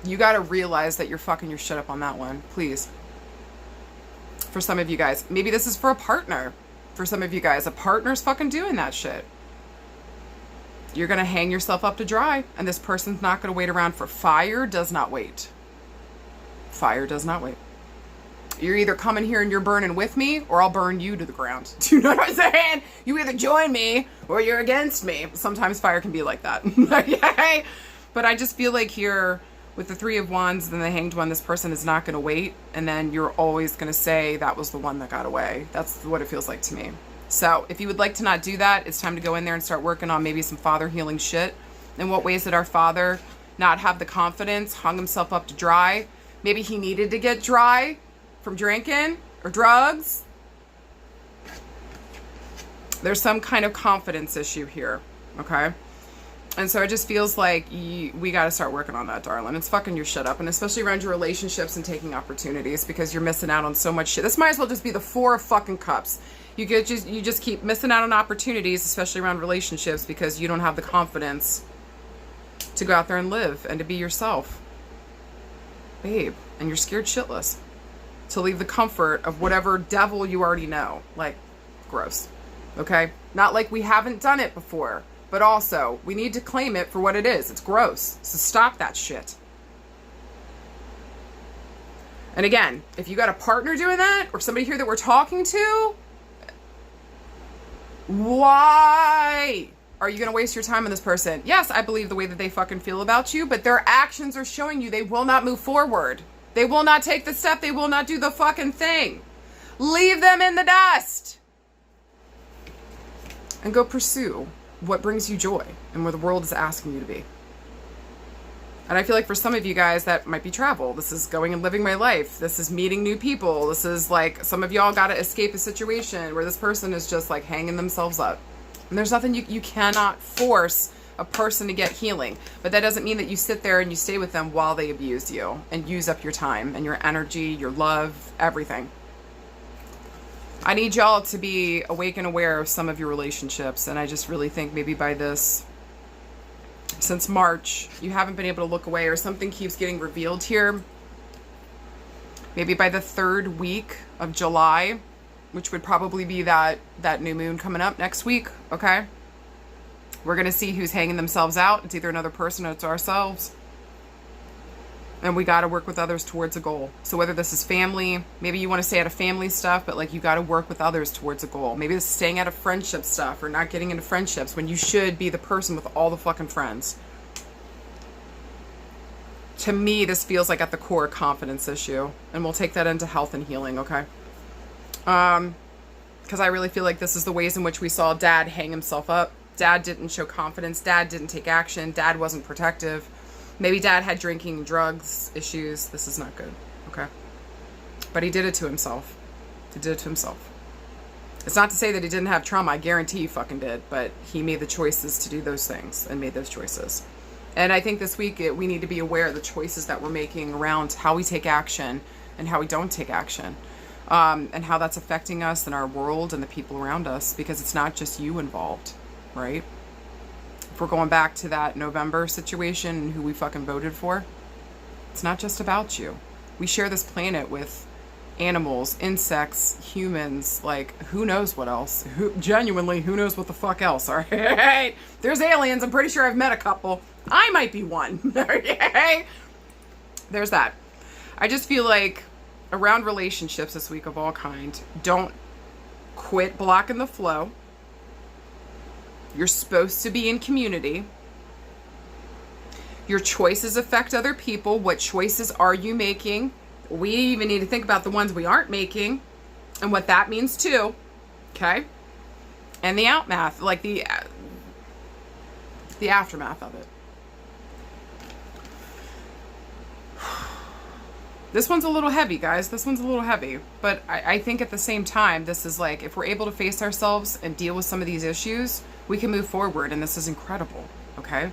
You got to realize that you're fucking your shit up on that one, please. For some of you guys, maybe this is for a partner. For some of you guys, a partner's fucking doing that shit. You're going to hang yourself up to dry, and this person's not going to wait around for fire. Does not wait. Fire does not wait. You're either coming here and you're burning with me, or I'll burn you to the ground. Do you know what I'm saying? You either join me or you're against me. Sometimes fire can be like that. Okay? But I just feel like here with the Three of Wands and the Hanged One, this person is not going to wait, and then you're always going to say that was the one that got away. That's what it feels like to me. So if you would like to not do that, it's time to go in there and start working on maybe some father healing shit. In what ways did our father not have the confidence, hung himself up to dry? Maybe he needed to get dry from drinking or drugs. There's some kind of confidence issue here, okay? And so it just feels like we got to start working on that, darling. It's fucking your shit up, and especially around your relationships and taking opportunities, because you're missing out on so much shit. This might as well just be the Four of fucking Cups. You just keep missing out on opportunities, especially around relationships, because you don't have the confidence to go out there and live and to be yourself, babe. And you're scared shitless to leave the comfort of whatever devil you already know. Like, gross. Okay? Not like we haven't done it before, but also we need to claim it for what it is. It's gross. So stop that shit. And again, if you got a partner doing that, or somebody here that we're talking to, why are you going to waste your time on this person? Yes, I believe the way that they fucking feel about you, but their actions are showing you they will not move forward. They will not take the step. They will not do the fucking thing. Leave them in the dust. And go pursue what brings you joy and where the world is asking you to be. And I feel like for some of you guys, that might be travel. This is going and living my life. This is meeting new people. This is like, some of y'all got to escape a situation where this person is just like hanging themselves up. And there's nothing you cannot force a person to get healing. But that doesn't mean that you sit there and you stay with them while they abuse you and use up your time and your energy, your love, everything. I need y'all to be awake and aware of some of your relationships. And I just really think maybe by this, since March, you haven't been able to look away, or something keeps getting revealed here. Maybe by the 3rd week of July, which would probably be that new moon coming up next week, okay? We're going to see who's hanging themselves out. It's either another person or it's ourselves. And we got to work with others towards a goal. So whether this is family, maybe you want to stay out of family stuff, but like you got to work with others towards a goal. Maybe this is staying out of friendship stuff or not getting into friendships when you should be the person with all the fucking friends. To me, this feels like at the core a confidence issue. And we'll take that into health and healing, okay? Because I really feel like this is the ways in which we saw Dad hang himself up. Dad didn't show confidence. Dad didn't take action. Dad wasn't protective. Maybe Dad had drinking and drugs issues. This is not good, okay? But he did it to himself. He did it to himself. It's not to say that he didn't have trauma. I guarantee he fucking did. But he made the choices to do those things and made those choices. And I think this week we need to be aware of the choices that we're making around how we take action and how we don't take action. And how that's affecting us and our world and the people around us. Because it's not just you involved, right? If we're going back to that November situation and who we fucking voted for, it's not just about you. We share this planet with animals, insects, humans, like who knows what else. Genuinely, who knows what the fuck else, all right? There's aliens. I'm pretty sure I've met a couple. I might be one, okay? There's that. I just feel like around relationships this week of all kind, don't quit blocking the flow. You're supposed to be in community. Your choices affect other people. What choices are you making? we even need to think about the ones we aren't making and what that means too. Okay? And the outmath, like the aftermath of it. This one's a little heavy, guys. This one's a little heavy. But I think at the same time, this is like, if we're able to face ourselves and deal with some of these issues, we can move forward, and this is incredible, okay?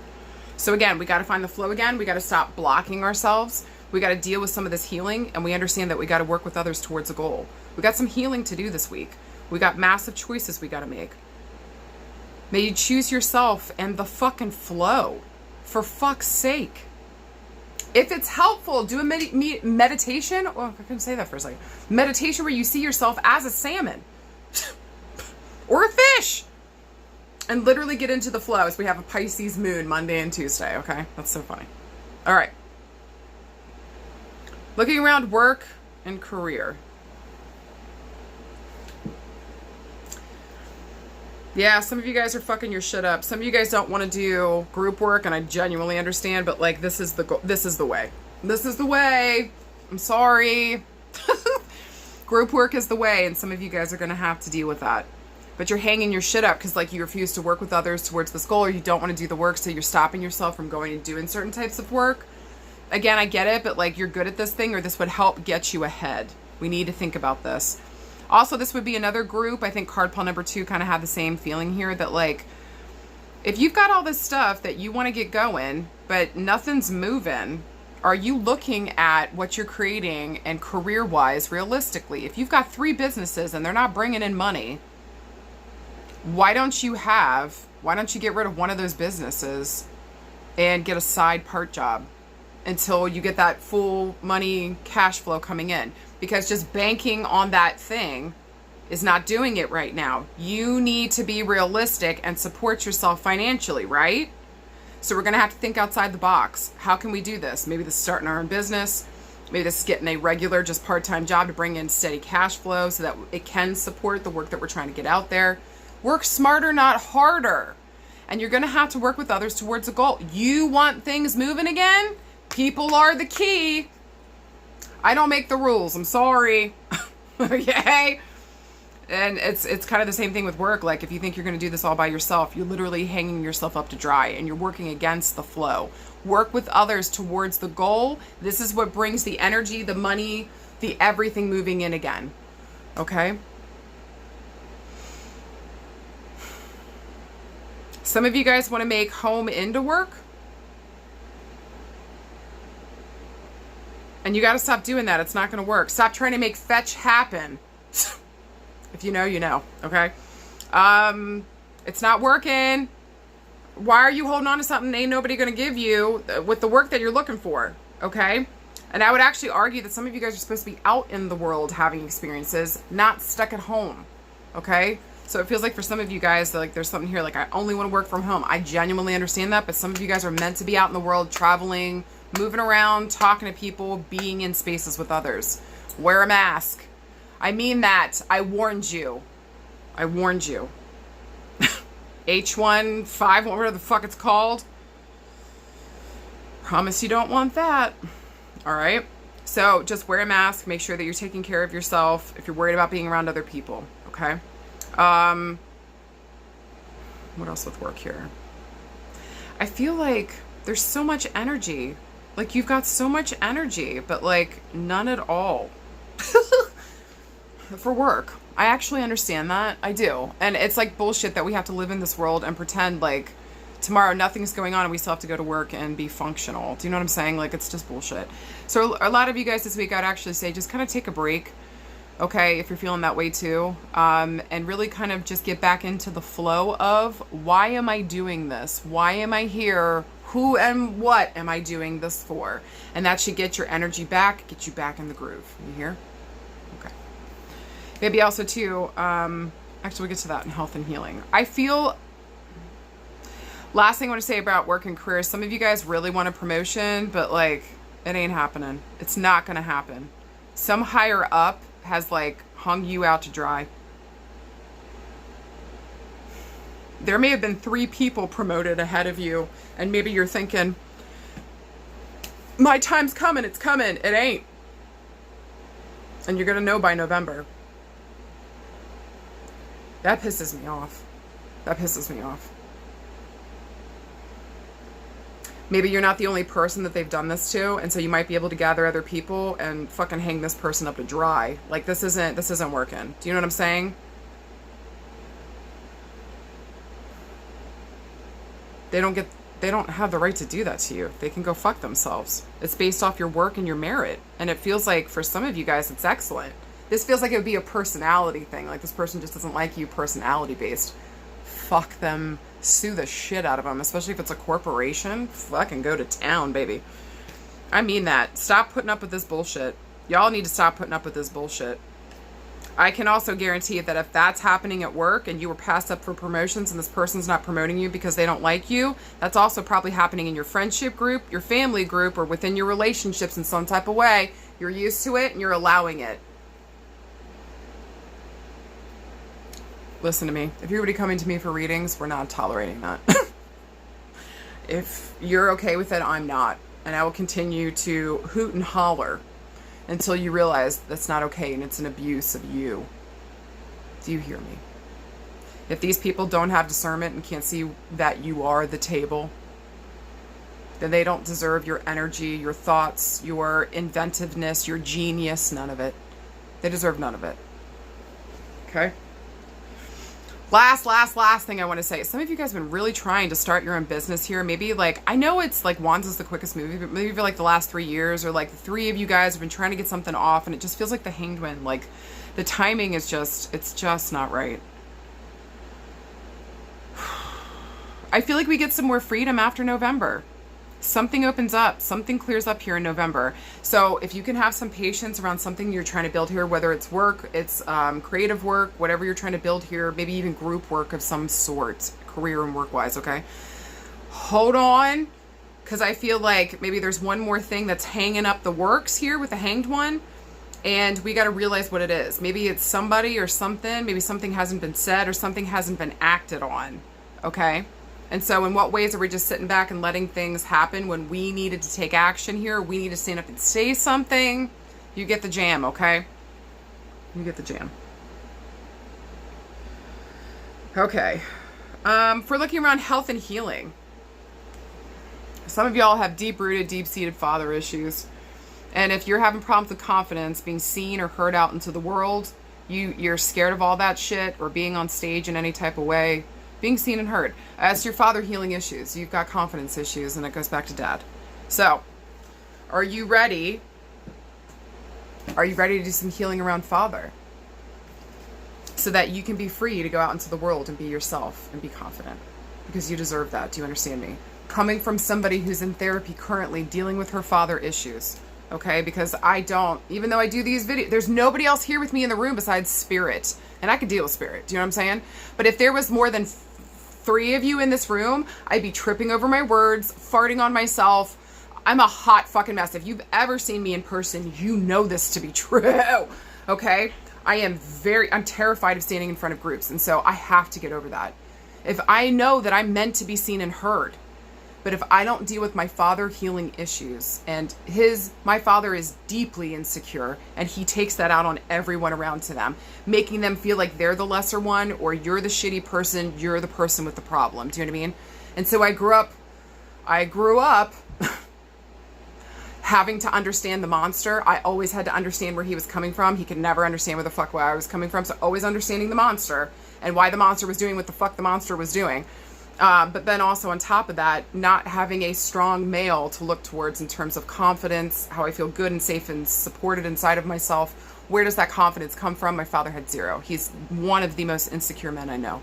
So again, we got to find the flow again. We got to stop blocking ourselves. We got to deal with some of this healing, and we understand that we got to work with others towards a goal. We got some healing to do this week. We got massive choices we got to make. May you choose yourself and the fucking flow, for fuck's sake. If it's helpful, do a meditation. Oh, I couldn't say that for a second. Meditation where you see yourself as a salmon or a fish and literally get into the flow as we have a Pisces moon Monday and Tuesday. Okay. That's so funny. All right. Looking around work and career. Yeah, some of you guys are fucking your shit up. Some of you guys don't want to do group work, and I genuinely understand, but like, this is the this is the way. This is the way. I'm sorry. Group work is the way, and some of you guys are going to have to deal with that. But you're hanging your shit up because like you refuse to work with others towards this goal, or you don't want to do the work, so you're stopping yourself from going and doing certain types of work. Again, I get it, but like, you're good at this thing, or this would help get you ahead. We need to think about this. Also, this would be another group. I think card pile number 2 kind of had the same feeling here, that like, if you've got all this stuff that you want to get going, but nothing's moving, are you looking at what you're creating and career-wise realistically? If you've got 3 businesses and they're not bringing in money, why don't you get rid of one of those businesses and get a side part job until you get that full money cash flow coming in? Because just banking on that thing is not doing it right now. You need to be realistic and support yourself financially, right? So we're going to have to think outside the box. How can we do this? Maybe this is starting our own business. Maybe this is getting a regular, just part-time job to bring in steady cash flow so that it can support the work that we're trying to get out there. Work smarter, not harder. And you're going to have to work with others towards a goal. You want things moving again? People are the key. I don't make the rules. I'm sorry. Okay? And it's kind of the same thing with work. Like, if you think you're going to do this all by yourself, you're literally hanging yourself up to dry and you're working against the flow. Work with others towards the goal. This is what brings the energy, the money, the everything moving in again. Okay? Some of you guys want to make home into work. And you got to stop doing that. It's not going to work. Stop trying to make fetch happen. If you know, you know. Okay? It's not working. Why are you holding on to something ain't nobody going to give you with the work that you're looking for? Okay? And I would actually argue that some of you guys are supposed to be out in the world having experiences, not stuck at home. Okay? So it feels like for some of you guys, like there's something here, like I only want to work from home. I genuinely understand that, but some of you guys are meant to be out in the world, traveling, moving around, talking to people, being in spaces with others. Wear a mask. I mean that. I warned you. I warned you. H1, whatever the fuck it's called. Promise you don't want that. All right? So just wear a mask. Make sure that you're taking care of yourself if you're worried about being around other people. Okay? What else with work here? I feel like there's so much energy. Like, you've got so much energy, but like none at all for work. I actually understand that. I do. And it's like bullshit that we have to live in this world and pretend like tomorrow nothing's going on and we still have to go to work and be functional. Do you know what I'm saying? Like, it's just bullshit. So a lot of you guys this week, I'd actually say just kind of take a break. Okay, if you're feeling that way too, and really kind of just get back into the flow of, why am I doing this? Why am I here? Who and what am I doing this for? And that should get your energy back, get you back in the groove. You hear? Okay. Maybe also too, actually we'll get to that in health and healing. I feel, last thing I want to say about work and career, some of you guys really want a promotion, but like, it ain't happening. It's not going to happen. Some higher up has like hung you out to dry. There may have been 3 people promoted ahead of you, and maybe you're thinking, my time's coming, it's coming. It ain't. And you're going to know by November. That pisses me off. That pisses me off. Maybe you're not the only person that they've done this to, and so you might be able to gather other people and fucking hang this person up to dry. Like, this isn't working. Do you know what I'm saying? They don't have the right to do that to you. They can go fuck themselves. It's based off your work and your merit. And it feels like for some of you guys, it's excellent. This feels like it would be a personality thing. Like, this person just doesn't like you personality based. Fuck them. Sue the shit out of them, especially if it's a corporation. Fucking go to town, baby. I mean that. Stop putting up with this bullshit. Y'all need to stop putting up with this bullshit. I can also guarantee that if that's happening at work and you were passed up for promotions and this person's not promoting you because they don't like you, that's also probably happening in your friendship group, your family group, or within your relationships in some type of way. You're used to it and you're allowing it. Listen to me. If you're already coming to me for readings, we're not tolerating that. If you're okay with it, I'm not. And I will continue to hoot and holler until you realize that's not okay and it's an abuse of you. Do you hear me? If these people don't have discernment and can't see that you are the table, then they don't deserve your energy, your thoughts, your inventiveness, your genius, none of it. They deserve none of it. Okay? Last thing I want to say. Some of you guys have been really trying to start your own business here. Maybe like, I know it's like Wands is the quickest movie, but maybe for like the last 3 years, or like the 3 of you guys have been trying to get something off and it just feels like the Hanged One. Like the timing is just, it's just not right. I feel like we get some more freedom after November. Something opens up, something clears up here in November. So if you can have some patience around something you're trying to build here, whether it's work, it's creative work, whatever you're trying to build here, maybe even group work of some sort, career and work-wise, okay? Hold on, because I feel like maybe there's one more thing that's hanging up the works here with the Hanged One, and we got to realize what it is. Maybe it's somebody or something, maybe something hasn't been said or something hasn't been acted on, okay? And so in what ways are we just sitting back and letting things happen when we needed to take action here? We need to stand up and say something. You get the jam, okay? You get the jam. Okay. If we're looking around health and healing, some of y'all have deep-rooted, deep-seated father issues. And if you're having problems with confidence, being seen or heard out into the world, you're scared of all that shit, or being on stage in any type of way, being seen and heard. As your father healing issues, you've got confidence issues, and it goes back to dad. So, are you ready? Are you ready to do some healing around father? So that you can be free to go out into the world and be yourself and be confident. Because you deserve that. Do you understand me? Coming from somebody who's in therapy currently dealing with her father issues. Okay? Because I don't, even though I do these videos, there's nobody else here with me in the room besides Spirit. And I can deal with Spirit. Do you know what I'm saying? But if there was more than 3 of you in this room, I'd be tripping over my words, farting on myself. I'm a hot fucking mess. If you've ever seen me in person, you know this to be true. Okay? I'm terrified of standing in front of groups. And so I have to get over that. If I know that I'm meant to be seen and heard, but if I don't deal with my father healing issues, and my father is deeply insecure, and he takes that out on everyone around to them, making them feel like they're the lesser one, or you're the shitty person, you're the person with the problem. Do you know what I mean? And so I grew up having to understand the monster. I always had to understand where he was coming from. He could never understand where the fuck I was coming from. So always understanding the monster and why the monster was doing what the fuck the monster was doing. But then also on top of that, not having a strong male to look towards in terms of confidence, how I feel good and safe and supported inside of myself. Where does that confidence come from? My father had 0. He's one of the most insecure men I know.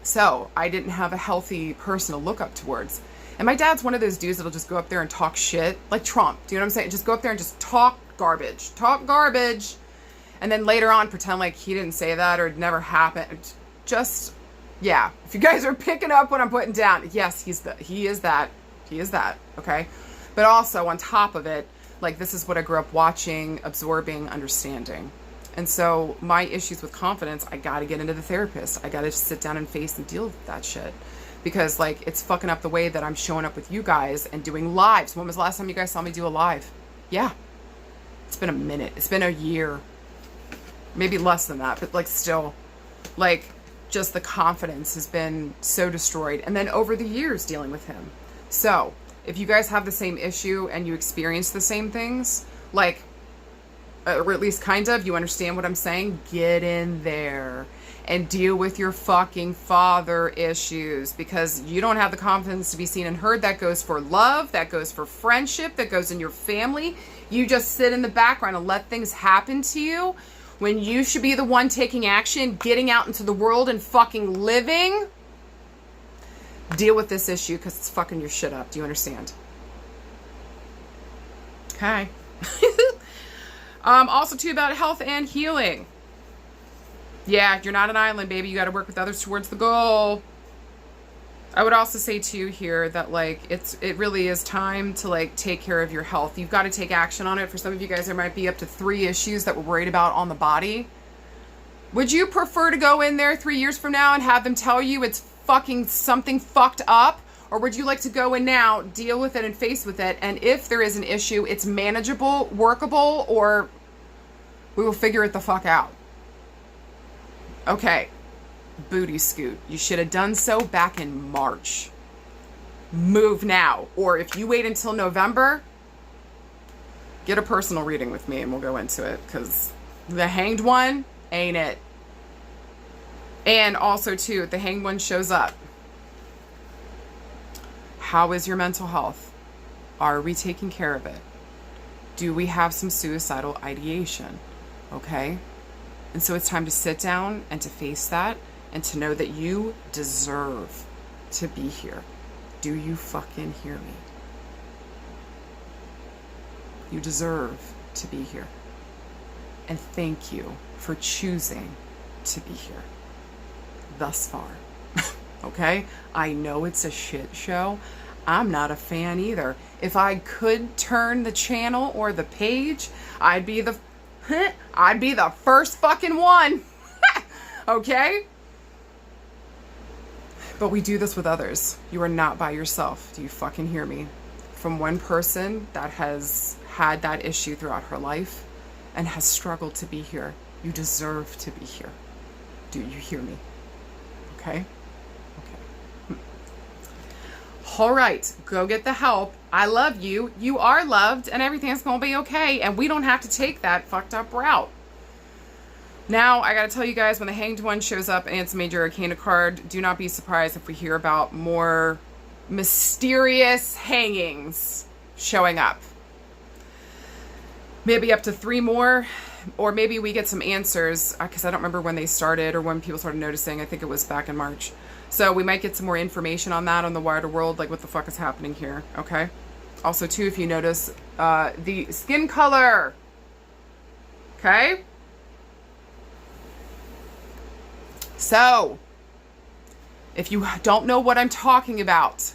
So I didn't have a healthy person to look up towards. And my dad's one of those dudes that'll just go up there and talk shit, like Trump. Do you know what I'm saying? Just go up there and just talk garbage. And then later on pretend like he didn't say that or it never happened. Just... yeah, if you guys are picking up what I'm putting down, yes, he is that, okay? But also, on top of it, like, this is what I grew up watching, absorbing, understanding. And so, my issues with confidence, I gotta get into the therapist. I gotta sit down and face and deal with that shit. Because, like, it's fucking up the way that I'm showing up with you guys and doing lives. When was the last time you guys saw me do a live? Yeah. It's been a minute. It's been a year. Maybe less than that, but like still, like just the confidence has been so destroyed. And then over the years dealing with him. So if you guys have the same issue and you experience the same things, like, or at least kind of, you understand what I'm saying? Get in there and deal with your fucking father issues, because you don't have the confidence to be seen and heard. That goes for love, that goes for friendship, that goes in your family. You just sit in the background and let things happen to you when you should be the one taking action, getting out into the world and fucking living. Deal with this issue because it's fucking your shit up. Do you understand? Okay. Also too, about health and healing. Yeah, you're not an island, baby. You got to work with others towards the goal. I would also say too here that like it really is time to like take care of your health. You've got to take action on it. For some of you guys, there might be up to 3 issues that we're worried about on the body. Would you prefer to go in there 3 years from now and have them tell you it's fucking something fucked up? Or would you like to go in now, deal with it and face with it? And if there is an issue, it's manageable, workable, or we will figure it the fuck out. Okay. Booty scoot. You should have done so back in March. Move now. Or if you wait until November, get a personal reading with me and we'll go into it, because the Hanged One ain't it. And also too, if the Hanged One shows up, how is your mental health? Are we taking care of it? Do we have some suicidal ideation? Okay? And so it's time to sit down and to face that and to know that you deserve to be here. Do you fucking hear me? You deserve to be here. And thank you for choosing to be here thus far. Okay? I know it's a shit show. I'm not a fan either. If I could turn the channel or the page, I'd be the first fucking one. Okay? But we do this with others. You are not by yourself. Do you fucking hear me? From one person that has had that issue throughout her life and has struggled to be here. You deserve to be here. Do you hear me? Okay? All right, go get the help. I love you. You are loved, and everything's going to be okay. And we don't have to take that fucked up route. Now, I got to tell you guys, when the Hanged One shows up and it's a major arcana card, do not be surprised if we hear about more mysterious hangings showing up. Maybe up to 3 more, or maybe we get some answers, because I don't remember when they started or when people started noticing. I think it was back in March. So we might get some more information on that on the wider world, like what the fuck is happening here, okay? Also, too, if you notice, the skin color, okay? So, if you don't know what I'm talking about,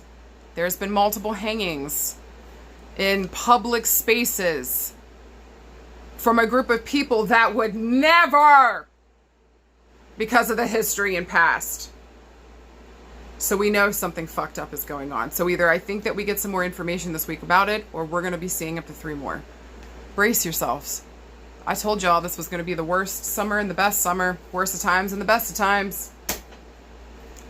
there's been multiple hangings in public spaces from a group of people that would never, because of the history and past. So we know something fucked up is going on. So either I think that we get some more information this week about it, or we're going to be seeing up to 3 more. Brace yourselves. I told y'all this was going to be the worst summer and the best summer. Worst of times and the best of times.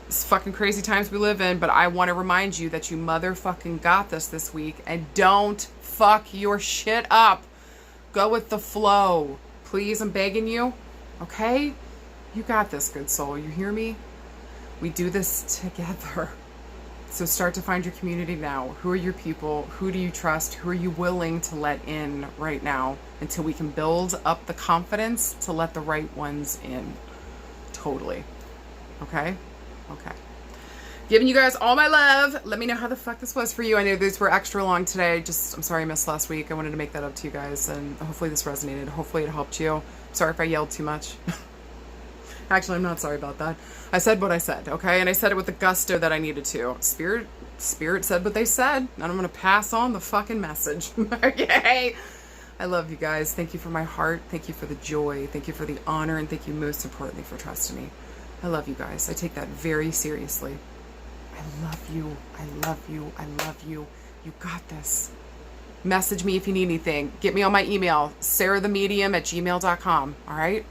It's fucking crazy times we live in, but I want to remind you that you motherfucking got this week, and don't fuck your shit up. Go with the flow. Please, I'm begging you. Okay? You got this, good soul. You hear me? We do this together. So start to find your community now. Who are your people? Who do you trust? Who are you willing to let in right now until we can build up the confidence to let the right ones in? Totally. Okay? Okay. Giving you guys all my love. Let me know how the fuck this was for you. I know these were extra long today. I'm sorry I missed last week. I wanted to make that up to you guys, and hopefully this resonated. Hopefully it helped you. Sorry if I yelled too much. Actually, I'm not sorry about that. I said what I said, okay? And I said it with the gusto that I needed to. Spirit said what they said, and I'm going to pass on the fucking message, okay? I love you guys. Thank you for my heart. Thank you for the joy. Thank you for the honor, and thank you most importantly for trusting me. I love you guys. I take that very seriously. I love you. I love you. I love you. You got this. Message me if you need anything. Get me on my email, sarahthemedium@gmail.com. All right?